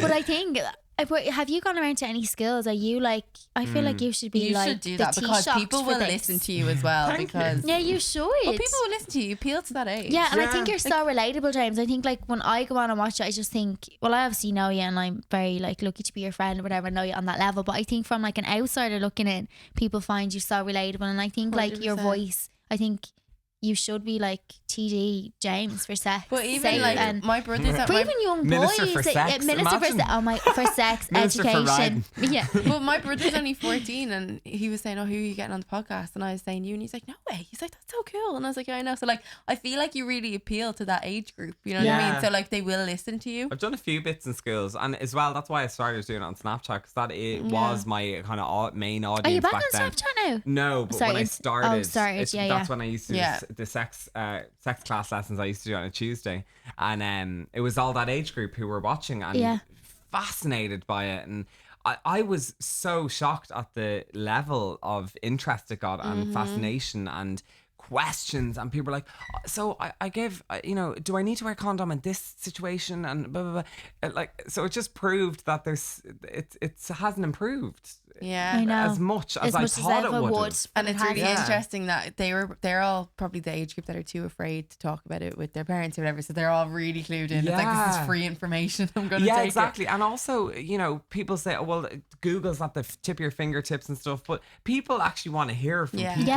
but I think. Have you gone around to any skills? Are you like? I feel like you should be You like should do the that because Taoiseach people for will this. listen to you as well. Thank you. Because Yeah, you should. well, people will listen to you. You appeal to that age. Yeah, and I Yeah. think you're so relatable, James. I think like when I go on and watch it, I just think, well, I obviously know you, and I'm very like lucky to be your friend or whatever, know you on that level. But I think from like an outsider looking in, people find you so relatable, and I think like your 100%. voice, I think you should be like TD James for sex. But even safe like and my brother's at but my even young Minister boys, for like, sex, minister imagine. for sex Minister for education. riding. Yeah. But my brother's only 14 and he was saying, oh, who are you getting on the podcast? And I was saying you, and he's like, no way. He's like, that's so cool. And I was like, yeah, I know. So like, I feel like you really appeal to that age group. You know what I Yeah. mean? So like, they will listen to you. I've done a few bits in schools, and as well, that's why I started doing it on Snapchat, because that it was my kind of main audience Are you back back on then. Snapchat now? No, but Sorry, when I it's- started, started, yeah, that's yeah. when I used to Yeah. do the sex class lessons I used to do on a Tuesday, and it was all that age group who were watching and Yeah. fascinated by it, and I was so shocked at the level of interest it got and fascination and questions, and people were like, so I gave, do I need to wear a condom in this situation, and blah blah blah. Like, so it just proved that it hasn't improved Yeah. I know. as much as I thought it would. And it's really Yeah. interesting that they're all probably the age group that are too afraid to talk about it with their parents or whatever. So they're all really clued in. It's like, this Yeah. is free information. I'm going to Yeah, take exactly. And also, people say, oh, well, Google's at the tip of your fingertips and stuff, but people actually want to hear from Yeah. people.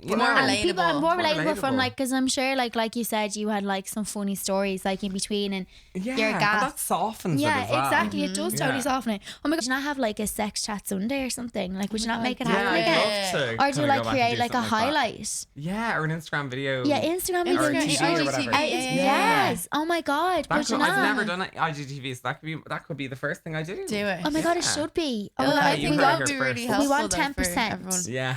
Yeah, More and relatable. people are more More relatable from relatable. like, because I'm sure like you said, you had like some funny stories like in between, and Yeah, your and gas. that softens it Yeah, as well. exactly. It does totally Yeah. soften it. Oh my gosh, would you not have like a sex chat Sunday or something? Like, would you not make it Yeah, happen I'd again? love to. Or do you kinda like go back and create do like a something that. highlight? Yeah, or an Instagram video. Yeah, Instagram video. Or Instagram, TV or whatever. IGTV, yeah. Yes. Oh my god. That Would you could, not? I've never done it, IGTV, so that could be the first thing I do. Do it. Oh my god, it Yeah. should be. Oh my Oh, god, I you think heard we it want. here really first. helpful. We want though, for 10%. everyone. Yeah.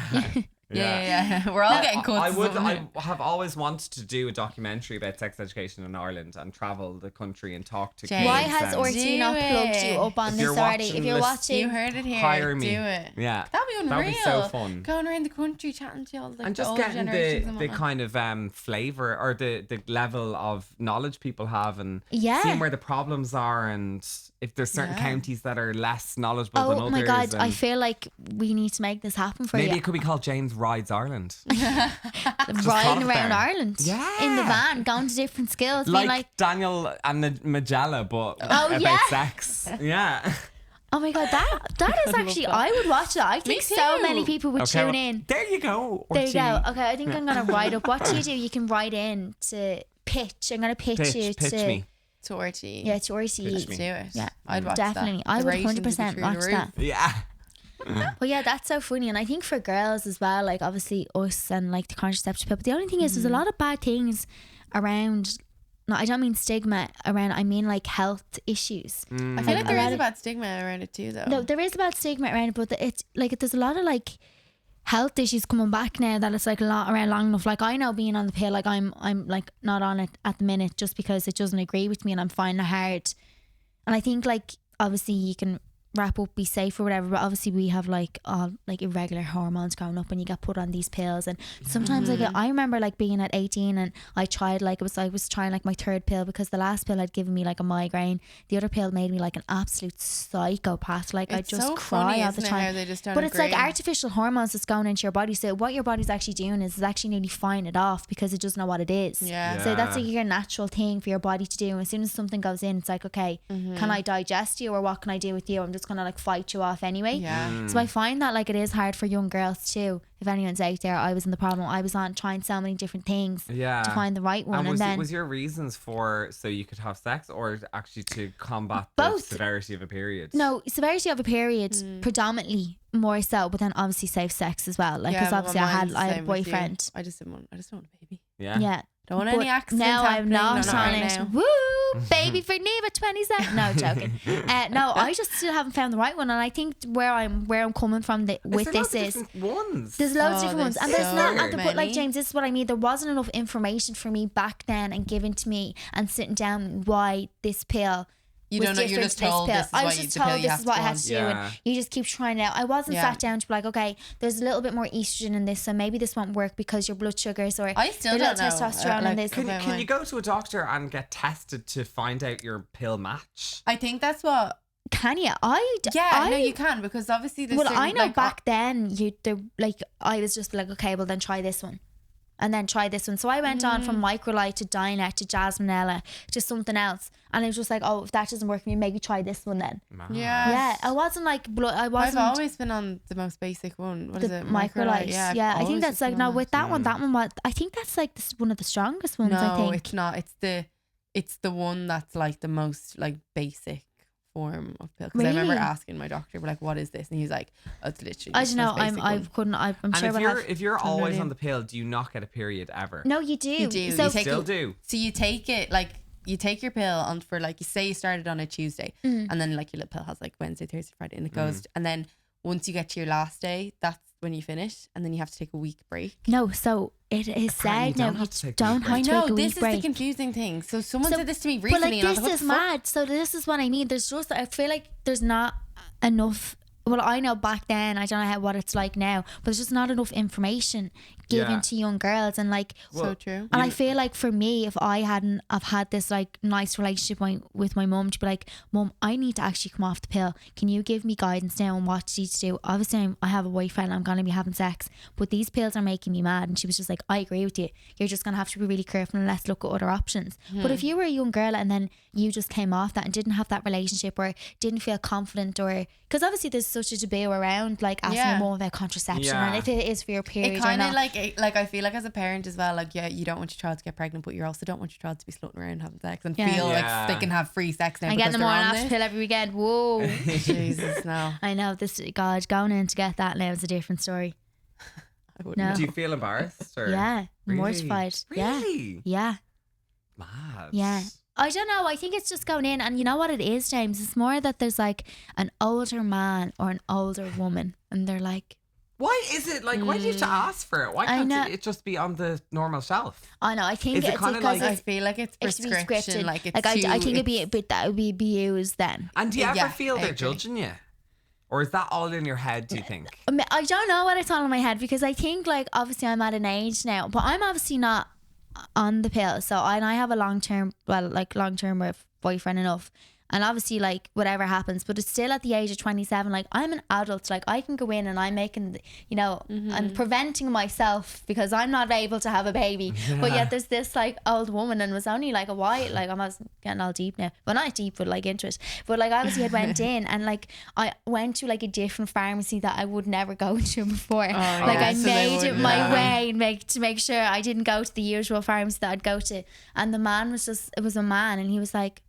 Yeah. We're all getting cuts. I would. of them. I have always wanted to do a documentary about sex education in Ireland and travel the country and talk to James. kids. Why has and- RT not Do plugged it. you up on If this you're already? watching If you're this- watching, You heard it here. Hire me. Do it. Yeah. That'd be unreal. That'd be so fun. Going around the country chatting to all like, And the just older getting generations and the whatnot. kind of flavor or the level of knowledge people have, and Yeah. seeing where the problems are, and if there's certain Yeah. counties that are less knowledgeable than oh others. my god, and I feel like we need to make this happen for maybe you. it could be called James Rides Ireland. Riding thought of around there. Ireland, Yeah. in the van, going to different schools, being like, like, Daniel and the Magella, but about yeah. sex. Yeah. oh my god, that is actually, I would watch that. I think so too. many people would Okay, tune well, in. there you go. There you go. Orchie. Okay, I think I'm gonna write up. What do? You can write in to pitch. I'm gonna pitch you Pitch to me. Torty. yeah to RTE. Pitch me. Do it. Yeah, I'd watch definitely. that. I The would ratings would be 100% through watch the that. roof. Yeah. But yeah, that's so funny, and I think for girls as well, like obviously us and like the contraceptive pill. But the only thing is, there's a lot of bad things around. No, I don't mean stigma around. I mean like health issues. I feel like there around is it. a bad stigma around it too, though. No, there is a bad stigma around it, but it's like there's a lot of like health issues coming back now that it's like a lot around long enough. Like I know being on the pill, like I'm like not on it at the minute just because it doesn't agree with me and I'm finding it hard. And I think like obviously you can wrap up, be safe or whatever, but obviously we have like irregular hormones growing up when you get put on these pills, and sometimes like I remember like being at 18 and I tried I was trying like my third pill because the last pill had given me like a migraine. The other pill made me like an absolute psychopath. Like I It's just so cry funny, all the isn't it, time. how they just don't But it's like agree. artificial hormones that's going into your body, so what your body's actually doing is actually nearly fighting it off because it doesn't know what it is. Yeah. So that's Yeah. like your natural thing for your body to do, and as soon as something goes in, it's like, okay, can I digest you, or what can I do with you? I'm just just gonna like fight you off anyway. Yeah. So I find that like it is hard for young girls too. If anyone's out there, I was in the problem. I was on trying so many different things to find the right one. And then was your reasons for so you could have sex, or actually to combat both. the severity of a period? No, severity of a period predominantly more so, but then obviously safe sex as well. Like, because obviously I had a boyfriend. I just don't want a baby. Yeah. Don't want any accidents. No, I'm not on it. Now. Woo! Baby for Neva 27. No, joking. No, I just still haven't found the right one, and I think where I'm coming from with this is ones. there's loads of different ones, and there's not. But like many. James, this is what I mean. There wasn't enough information for me back then and given to me and sitting down why this pill. You don't know. You're just told this is I what was just the pill told you this have is to what I go had on. to do, and you just keep trying it out. I wasn't sat down to be like, okay, there's a little bit more estrogen in this, so maybe this won't work because your blood sugars or I still your don't know. testosterone in this. Can you go to a doctor and get tested to find out your pill match? I think that's what. Can you? I know you can, because obviously there's Well, certain, I know like, back then I was just like, okay, well then try this one. And then try this one. So I went on from Microlite to Dynet to Jasminella to something else. And it was just like, oh, if that doesn't work for me, maybe try this one then. Yeah. Yeah. I wasn't like I've always been on the most basic one. What is it? Microlite. Yeah. I think that's like, no, with that one, I think that's like one of the strongest ones, I think. No, it's not. It's the one that's like the most like basic form of pill. Because I remember asking my doctor, like, what is this? And he's like, oh, it's literally I don't know. I'm and sure if you're always on the pill, do you not get a period ever? No, you do. You do. So You take Still it- do. So you take it like you take your pill on for like, you say you started on a Tuesday, and then like your little pill has like Wednesday, Thursday, Friday, and it goes. And then once you get to your last day, that's when you finish, and then you have to take a week break. No, so it is said now you don't have I to know, take a this week is break. the confusing thing. So someone So- said this to me But recently, like and I was this like, what is the fuck? mad. So this is what I mean. There's just, I feel like there's not enough. Well, I know back then, I don't know what it's like now, but there's just not enough information given to young girls, and like So true. And I feel like for me, if I hadn't have had this like nice relationship with my mum, to be like, Mum, I need to actually come off the pill. Can you give me guidance now on what to do? Obviously, I have a boyfriend. I'm gonna be having sex, but these pills are making me mad. And she was just like, I agree with you. You're just gonna have to be really careful and let's look at other options. But if you were a young girl and then you just came off that and didn't have that relationship or didn't feel confident, or because obviously there's such a debate around like asking your mum about contraception and if it is for your period It or kind of not. like I feel like as a parent as well, like, yeah, you don't want your child to get pregnant, but you also don't want your child to be slutting around having sex and feel like they can have free sex now. I because get them they're on on after this. pill every weekend. Whoa. Jesus, no. I know this. God, going in to get that now is a different story. I wouldn't No. know. Do you feel embarrassed? Or? Yeah, Really? mortified. Really? Yeah, Mad. yeah. I don't know. I think it's just going in, and you know what it is, James. It's more that there's like an older man or an older woman, and they're like, Why is it like? Why do you have to ask for it? Why I can't know. it just be on the normal shelf? I know. I think Is it it's kinda because like- I feel like it's it should be prescription. scripted. Like it's I think too- it'd be a bit that would be used then. And do you ever Yeah, feel I they're agree. judging you, or is that all in your head? Do you think? I don't know what it's all in my head, because I think like obviously I'm at an age now, but I'm obviously not on the pill. So I have a long term with boyfriend enough, and obviously like whatever happens, but it's still at the age of 27. Like I'm an adult, like I can go in and I'm making, I'm preventing myself because I'm not able to have a baby. But yet there's this like old woman, and it was only like a while, like I'm getting all deep now. Well, not deep, but like into it. But like obviously I went in and like I went to like a different pharmacy that I would never go to before. Like I so they made it wouldn't. my way to make sure I didn't go to the usual pharmacy that I'd go to. And the man was it was a man, and he was like,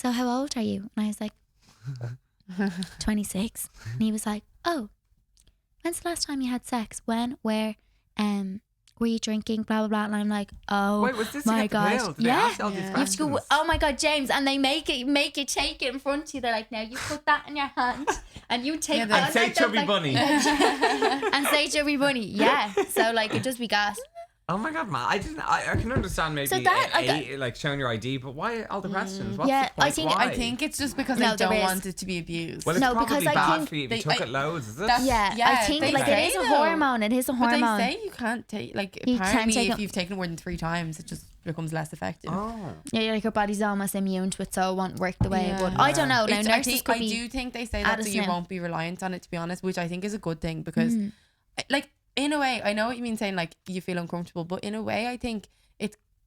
so how old are you? And I was like, 26. And he was like, oh, when's the last time you had sex? When? Where? Were you drinking? Blah, blah, blah. And I'm like, oh, Wait, was this my to get the gosh. pill? Did they Yeah. ask you all these You have to go, questions? oh my God, James. And they make you take it in front of you. They're like, now you put that in your hand and you take that. And say Like, Chubby like- Bunny. and say Chubby Bunny. Yeah. So like, it just be gas. Oh my god, man! I can understand maybe So that- like showing your ID, but why all the questions? What's Yeah, the point? I think- Why? I think it's just because No, they don't there is. want it to be abused. Well, it's No, probably because I bad think for you if they- you took it loads, is it? that's- Yeah. Yeah, I think they like say it is a though. hormone. It is a But hormone. they say you can't take, like, You can't apparently take if it- you've taken it more than 3 times, it just becomes less effective. Oh. Yeah, like your body's almost immune to it, so it won't work the way it would. Yeah. I don't know. Now, It's- I nurses could I be. do think they say that so added you now. won't be reliant on it, to be honest, which I think is a good thing because, like, in a way, I know what you mean saying like you feel uncomfortable, but in a way, I think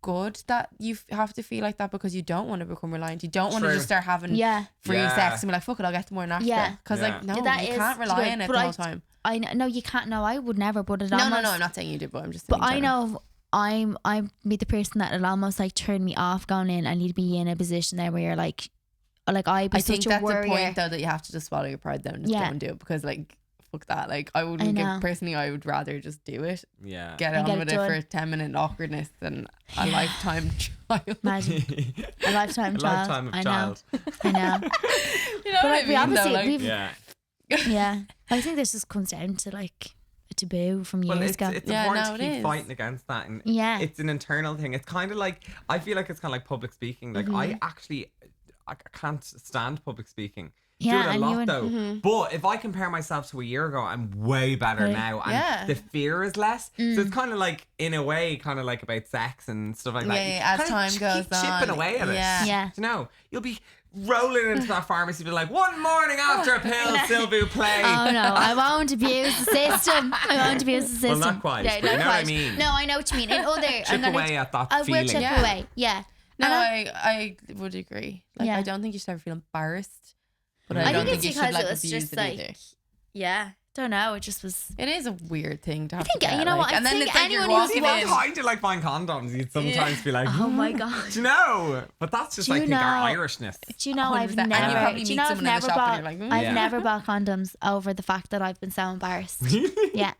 good that you have to feel like that because you don't want to become reliant. You don't want to True. just start having free sex and be like, fuck it, I'll get more after. Because like, no, That you is can't rely good, on it but the whole time. I know, no, you can't. No, I would never. But it No, almost, I'm not saying you do, but I'm just But saying I general. know I'm be the person that it'll almost like turn me off going in. I need to be in a position there where you're like I'd be I such think a that's worrier. the point though, that you have to just swallow your pride down and just go and do it, because like fuck that. Like I wouldn't know. personally, I would rather just do it. Yeah. Get And on get with it it done. for a 10-minute awkwardness than a lifetime child. Imagine a lifetime child. Lifetime of I child. know. I know. You know But what like, I we mean? obviously Though, like, we've Yeah. yeah. I think this just comes down to like a taboo from years Well, it's ago. Yeah, important no, to it keep is. fighting against that, and Yeah. it's an internal thing. It's kind of like, I feel like it's kind of like public speaking. Like I can't stand public speaking. Yeah, Do it a and lot you and- though. But if I compare myself to a year ago, I'm way better Right. now, and Yeah. the fear is less. So it's kind of like, in a way, kind of like about sex and stuff like that. Yeah, You yeah, as kinda time goes keep chipping on. away at it. Yeah. Yeah. You know, you'll be rolling into that pharmacy, be like, one morning after a pill, s'il vous plaît. Oh no, I won't abuse the system. I won't abuse the system. Well, not quite, but you not know what I quite. mean. No, I know what you mean. In other, Chip away at that I will feeling. chip Yeah. away. Yeah. No, And I would agree. Like, Yeah. I don't think you should ever feel embarrassed, but I I don't think think it's you should because like it was abuse just it like, either. yeah, don't know. It just was. It is a weird thing to have think, to get, you know like, what, I and then think it's like you're anyone who's walking walked in. Trying to like find condoms, you'd sometimes be like, Oh my god. do you know? But that's just Do I you think our know- Irishness. Do you know I've 100%. And you never? probably Do you meet know I've someone in the never shop bought? and you're like, I've Yeah. never bought condoms over the fact that I've been so embarrassed. Really? Yeah,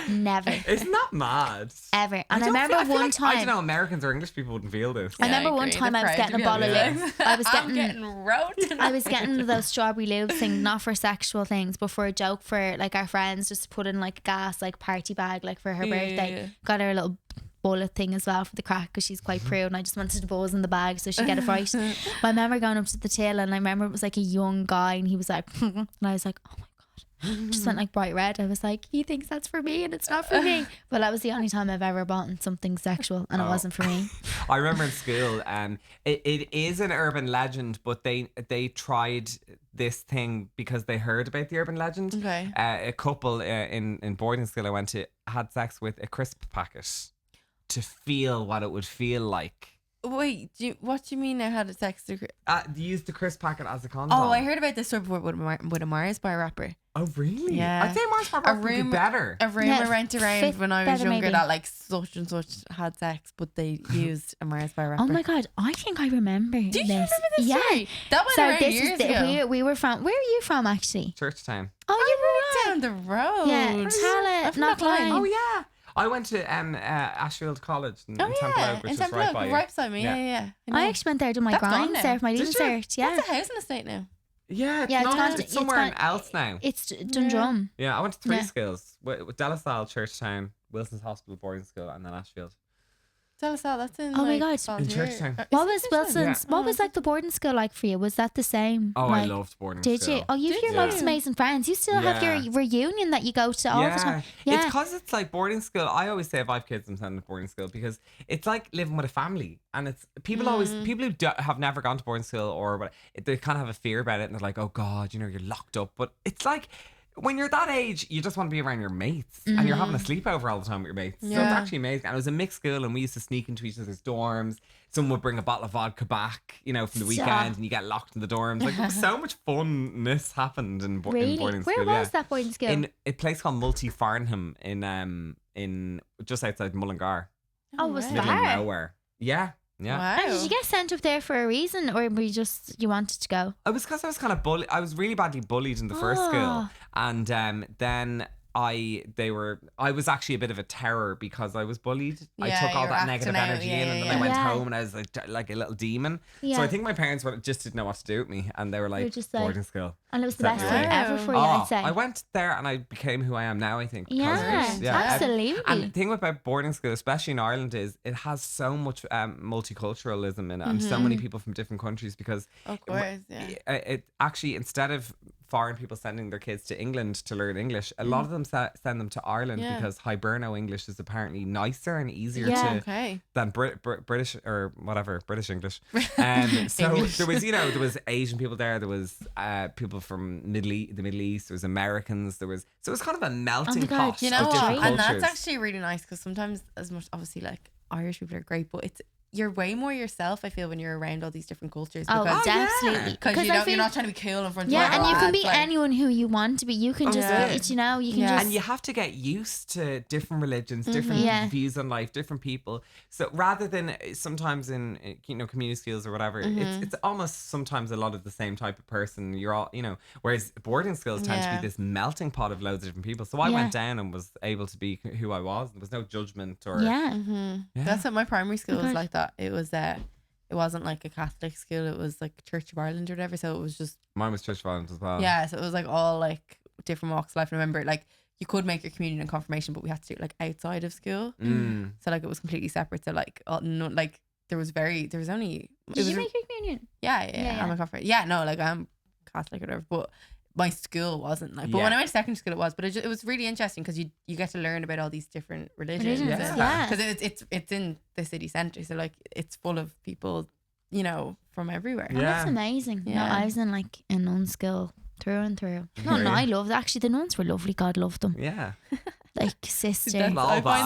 never, Isn't that mad? ever. And I don't remember feel- I feel one like, time. I don't know, Americans or English people wouldn't feel this. I Yeah, remember one agree. time They're I was proud getting to a be bottle of like, lube. I was I'm getting. getting roasted. I was getting those strawberry lube things, not for sexual things, but for a joke for like our friends, just to put in like a gas like party bag, like for her birthday. Yeah. Got her a little bullet thing as well for the crack because she's quite prude, and I just wanted to buzz in the bag so she'd get it right. But I remember going up to the till, and I remember it was like a young guy, and he was like, and I was like, oh my god, just went like bright red. I was like, he thinks that's for me, and it's not for me. But that was the only time I've ever bought something sexual, and it wasn't for me. I remember in school, it is an urban legend, but they tried this thing because they heard about the urban legend. Okay. A couple in boarding school I went to had sex with a crisp packet to feel what it would feel like. Wait, what do you mean now? How to sex? They used the crisp packet as a condom. Oh, I heard about this story before with a Mars bar rapper. Oh, really? Yeah. I'd say Mars Bar would be better. A rumor Yeah, went around fit when I was better younger maybe. that like such and such had sex, but they used a Mars bar rapper. Oh my god, I think I remember Do this. you remember this Yeah. story? That went So around this years is ago. we were from. Where are you from actually? Churchtown. Oh, you were Down the road. Yeah, I'm tell it. from Not Knockline. lying. Oh yeah. I went to Ashfield College in Oh Temple yeah, Oak, which in is Temple right Oak, by you. right beside me. Yeah. Yeah. I know. actually went there to my That's gone grinds now. there for my Did leaving you? cert. Yeah, That's a housing estate now. Yeah, it's Yeah, it's not. gone- It's it's somewhere gone- else now. it's Dundrum. Yeah, I went to three Yeah. schools with Delassalle, Churchtown, Wilson's Hospital boarding school, and then Ashfield. Tell us how that's in. Oh my like, God. Volunteer. In Churchtown. Is What it was Churchtown? Wilson's? Yeah. What was like the boarding school like for you? Was that the same? Oh, I Like, loved boarding did school. you? Oh, you have Did your you? most amazing friends. You still have Yeah. your reunion that you go to all the time. It's Yeah. because it's like boarding school. I always say if I have kids, I'm sending to boarding school because it's like living with a family, and it's people always people who have never gone to boarding school or what they kind of have a fear about it, and they're like, oh God, you know, you're locked up. But it's like when you're that age, you just want to be around your mates, and you're having a sleepover all the time with your mates. So it's Yeah. actually amazing. And it was a mixed school, and we used to sneak into each other's dorms. Someone would bring a bottle of vodka back, you know, from the Stop. weekend, and you get locked in the dorms. Like there was so much funness happened in Really? boarding Where school. was yeah. that boarding school? In a place called Multi Farnham in just outside Mullingar, Oh, it was right. middle of far. nowhere. Yeah. Wow. And did you get sent up there for a reason, or were you just you wanted to go? It was because I was kind of bullied. I was really badly bullied in the first school, Oh. and then I was actually a bit of a terror because I was bullied. I Yeah, took all you were that negative acting out, energy yeah, in, and then yeah, I went yeah. home and I was like a little demon. So Yeah. I think my parents just didn't know what to do with me, and they were like, just like, boarding school. And it was the Set best me thing right. ever for you, Oh, I'd say. I went there and I became who I am now, I think. because of Yeah, it. absolutely. And the thing about boarding school, especially in Ireland, is it has so much multiculturalism in it, and so many people from different countries because Of course, yeah. it actually, instead of foreign people sending their kids to England to learn English, a lot of them send them to Ireland Yeah. because Hiberno English is apparently nicer and easier Yeah. to Okay. than British or whatever British English. So English. there was Asian people there. There was people from the Middle East. There was Americans. So it was kind of a melting God, pot You of know what? different And cultures. that's actually really nice because sometimes, as much obviously like Irish people are great, but it's you're way more yourself, I feel, when you're around all these different cultures. Oh, Because absolutely. because you're not trying to be cool in front of Yeah, everyone. and you can be It's like- anyone who you want to be. You can just, you know, you can just. And you have to get used to different religions, different Yeah. views on life, different people. So rather than sometimes in community schools or whatever, it's almost sometimes a lot of the same type of person. You're all whereas boarding schools tend to be this melting pot of loads of different people. So I went down and was able to be who I was. There was no judgment or That's what my primary school was like. That it was it wasn't like a Catholic school. It was like Church of Ireland or whatever. So it was just mine was Church of Ireland as well. Yeah, so it was like all like different walks of life. And I remember like you could make your communion and confirmation, but we had to do it like outside of school. So like it was completely separate. So like like there was only. Did you make your communion? Yeah. I'm a confirmation. Yeah, no, like I'm Catholic or whatever, but my school wasn't like. But when I went to secondary school, it was. But it was really interesting because you get to learn about all these different religions. Yeah. Because it's in the city centre, so like it's full of people, from everywhere. Oh, that's amazing. Yeah. No, I was in like a nun school through and through. No, I loved. Actually, the nuns were lovely. God loved them. Yeah. Like sisters. I find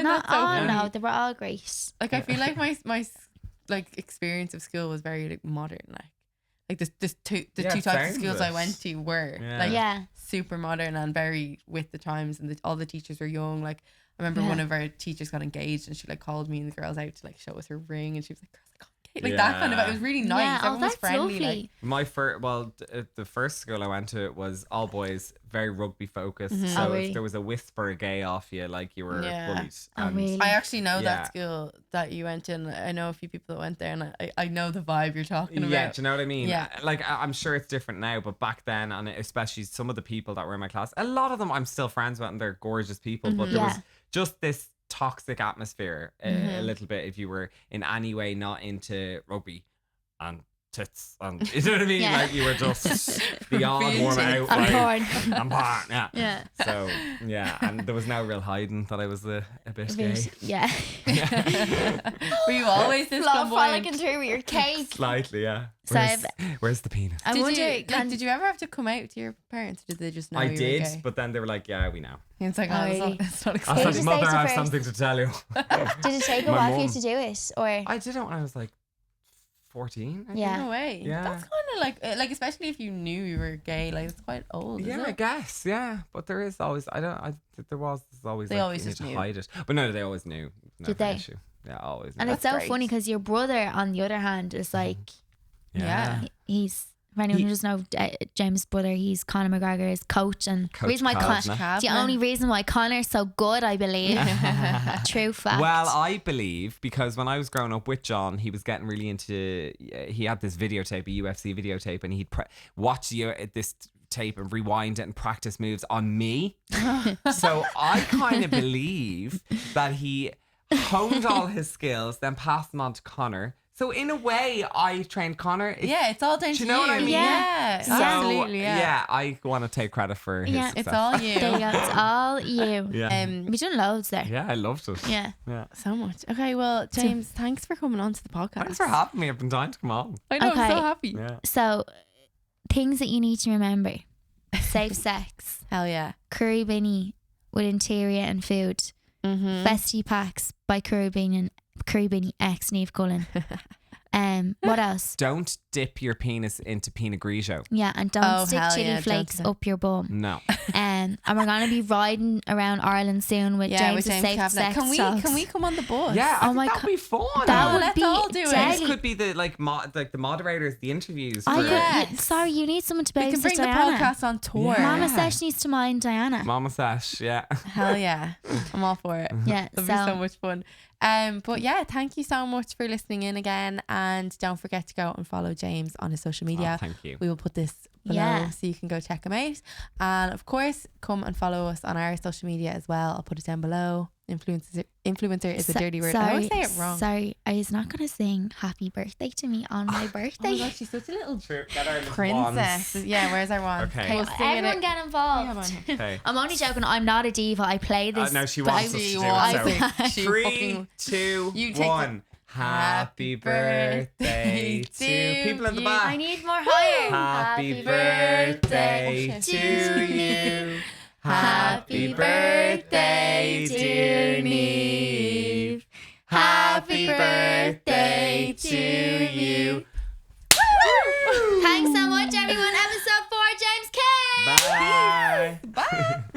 that so no, they were all great. Like I feel like my like experience of school was very like modern, like the two types of schools I went to were super modern and very with the times, and all the teachers were young. Like I remember one of our teachers got engaged and she like called me and the girls out to like show us her ring, and she was like, girls, like that kind of. It was really nice. Yeah, Everyone was that's friendly. lovely. Like The first school I went to was all boys, very rugby focused. Mm-hmm. So really? if there was a whisper of gay off you, like you were bullied. Oh, really? I actually know Yeah. that school that you went to, and I know a few people that went there, and I know the vibe you're talking about. Yeah, do you know what I mean? Yeah. Like I'm sure it's different now, but back then, and especially some of the people that were in my class, a lot of them I'm still friends with, and they're gorgeous people. But there was just this toxic atmosphere a little bit if you were in any way not into rugby and tits, and you know what I mean? Yeah. Like you were just beyond warm out. I'm like, porn. I'm porn, yeah. Yeah. So yeah, and there was no real hiding that I was a bit gay. Yeah. Were you always this flamboyant? frolicking through with your cake. Slightly, yeah. So Where's the penis? I wonder. Did you ever have to come out to your parents, or did they just know I you were did, gay? but then they were like, "Yeah, we know." And it's like, Oh, oh, really? it's not I exciting. Who'd said, you "Mother, say to I have first? something to tell you." Did it take a My while for you mum. to do it, or I did it when I was like 14. I think. Yeah. No way. Yeah. That's kind of like especially if you knew you were gay, like it's quite old. Yeah, isn't I it? guess. Yeah, but there is always. There's always. They like, always you just need to knew. hide it. But no, they always knew. Never Did they? an issue. Yeah, always. and knew. it's so great. funny because your brother, on the other hand, is like Yeah. he's. For anyone who doesn't know James' brother, he's Conor McGregor's coach, and Coach reason why Kavanagh. the only reason why Conor's so good, I believe. True fact. Well, I believe because when I was growing up with John, he was getting really into. He had this videotape, a UFC videotape, and he'd watch this tape and rewind it and practice moves on me. So I kind of believe that he honed all his skills, then passed them on to Connor. So in a way, I trained Connor. Yeah, it's all down to Do you know what I mean? Yeah, So, absolutely. Yeah. I want to take credit for his Yeah, success. It's all you. There you go. It's all you. Yeah. We've done loads there. Yeah, I loved it. Yeah. Yeah. So much. Okay, well, James, thanks for coming on to the podcast. Thanks for having me. I've been dying to come on. I know, I'm Okay. so happy. Yeah. So, things that you need to remember: safe sex, Hell yeah. curry binny with interior and food, Mm-hmm. festy packs by Curry Binny X Neve Cullen. What else? Don't dip your penis into Pinot Grigio. Yeah, and don't Oh, stick hell chili yeah, don't flakes do that. up your bum. No. And we're gonna be riding around Ireland soon with Yeah, James' with James safe Kavanagh. sex Can talks. we come on the bus? Yeah, I Oh think my that'd God. be fun. That would let's be all do it. deadly. This could be the like the moderators, the interviews. I for- could, Yes. sorry, you need someone to We babysit can bring Diana. the podcast on tour. Yeah. Mama Sesh needs to mind Diana. Mama Sash, yeah. Hell yeah. I'm all for it. Yeah, It'll be so much fun. But yeah, thank you so much for listening in again, and don't forget to go and follow James on his social media. Oh, thank you. We will put this below Yeah. so you can go check him out, and of course come and follow us on our social media as well. I'll put it down below. Influencer is a dirty word. I always say it wrong. Sorry, I was not gonna sing happy birthday to me on my Oh birthday. my god, she's such a little Get our little princess. wands. Yeah, where's our wand? Okay. We'll sing it Everyone out. get involved. Okay. I'm only joking. I'm not a diva. I play this. No, she but wants I- us to do wants it. it. She So, 3, fucking- 2, You take 1. Happy birthday to people in the you. back. I need more higher. Happy birthday to you. Happy birthday, dear Neve. Happy birthday to you.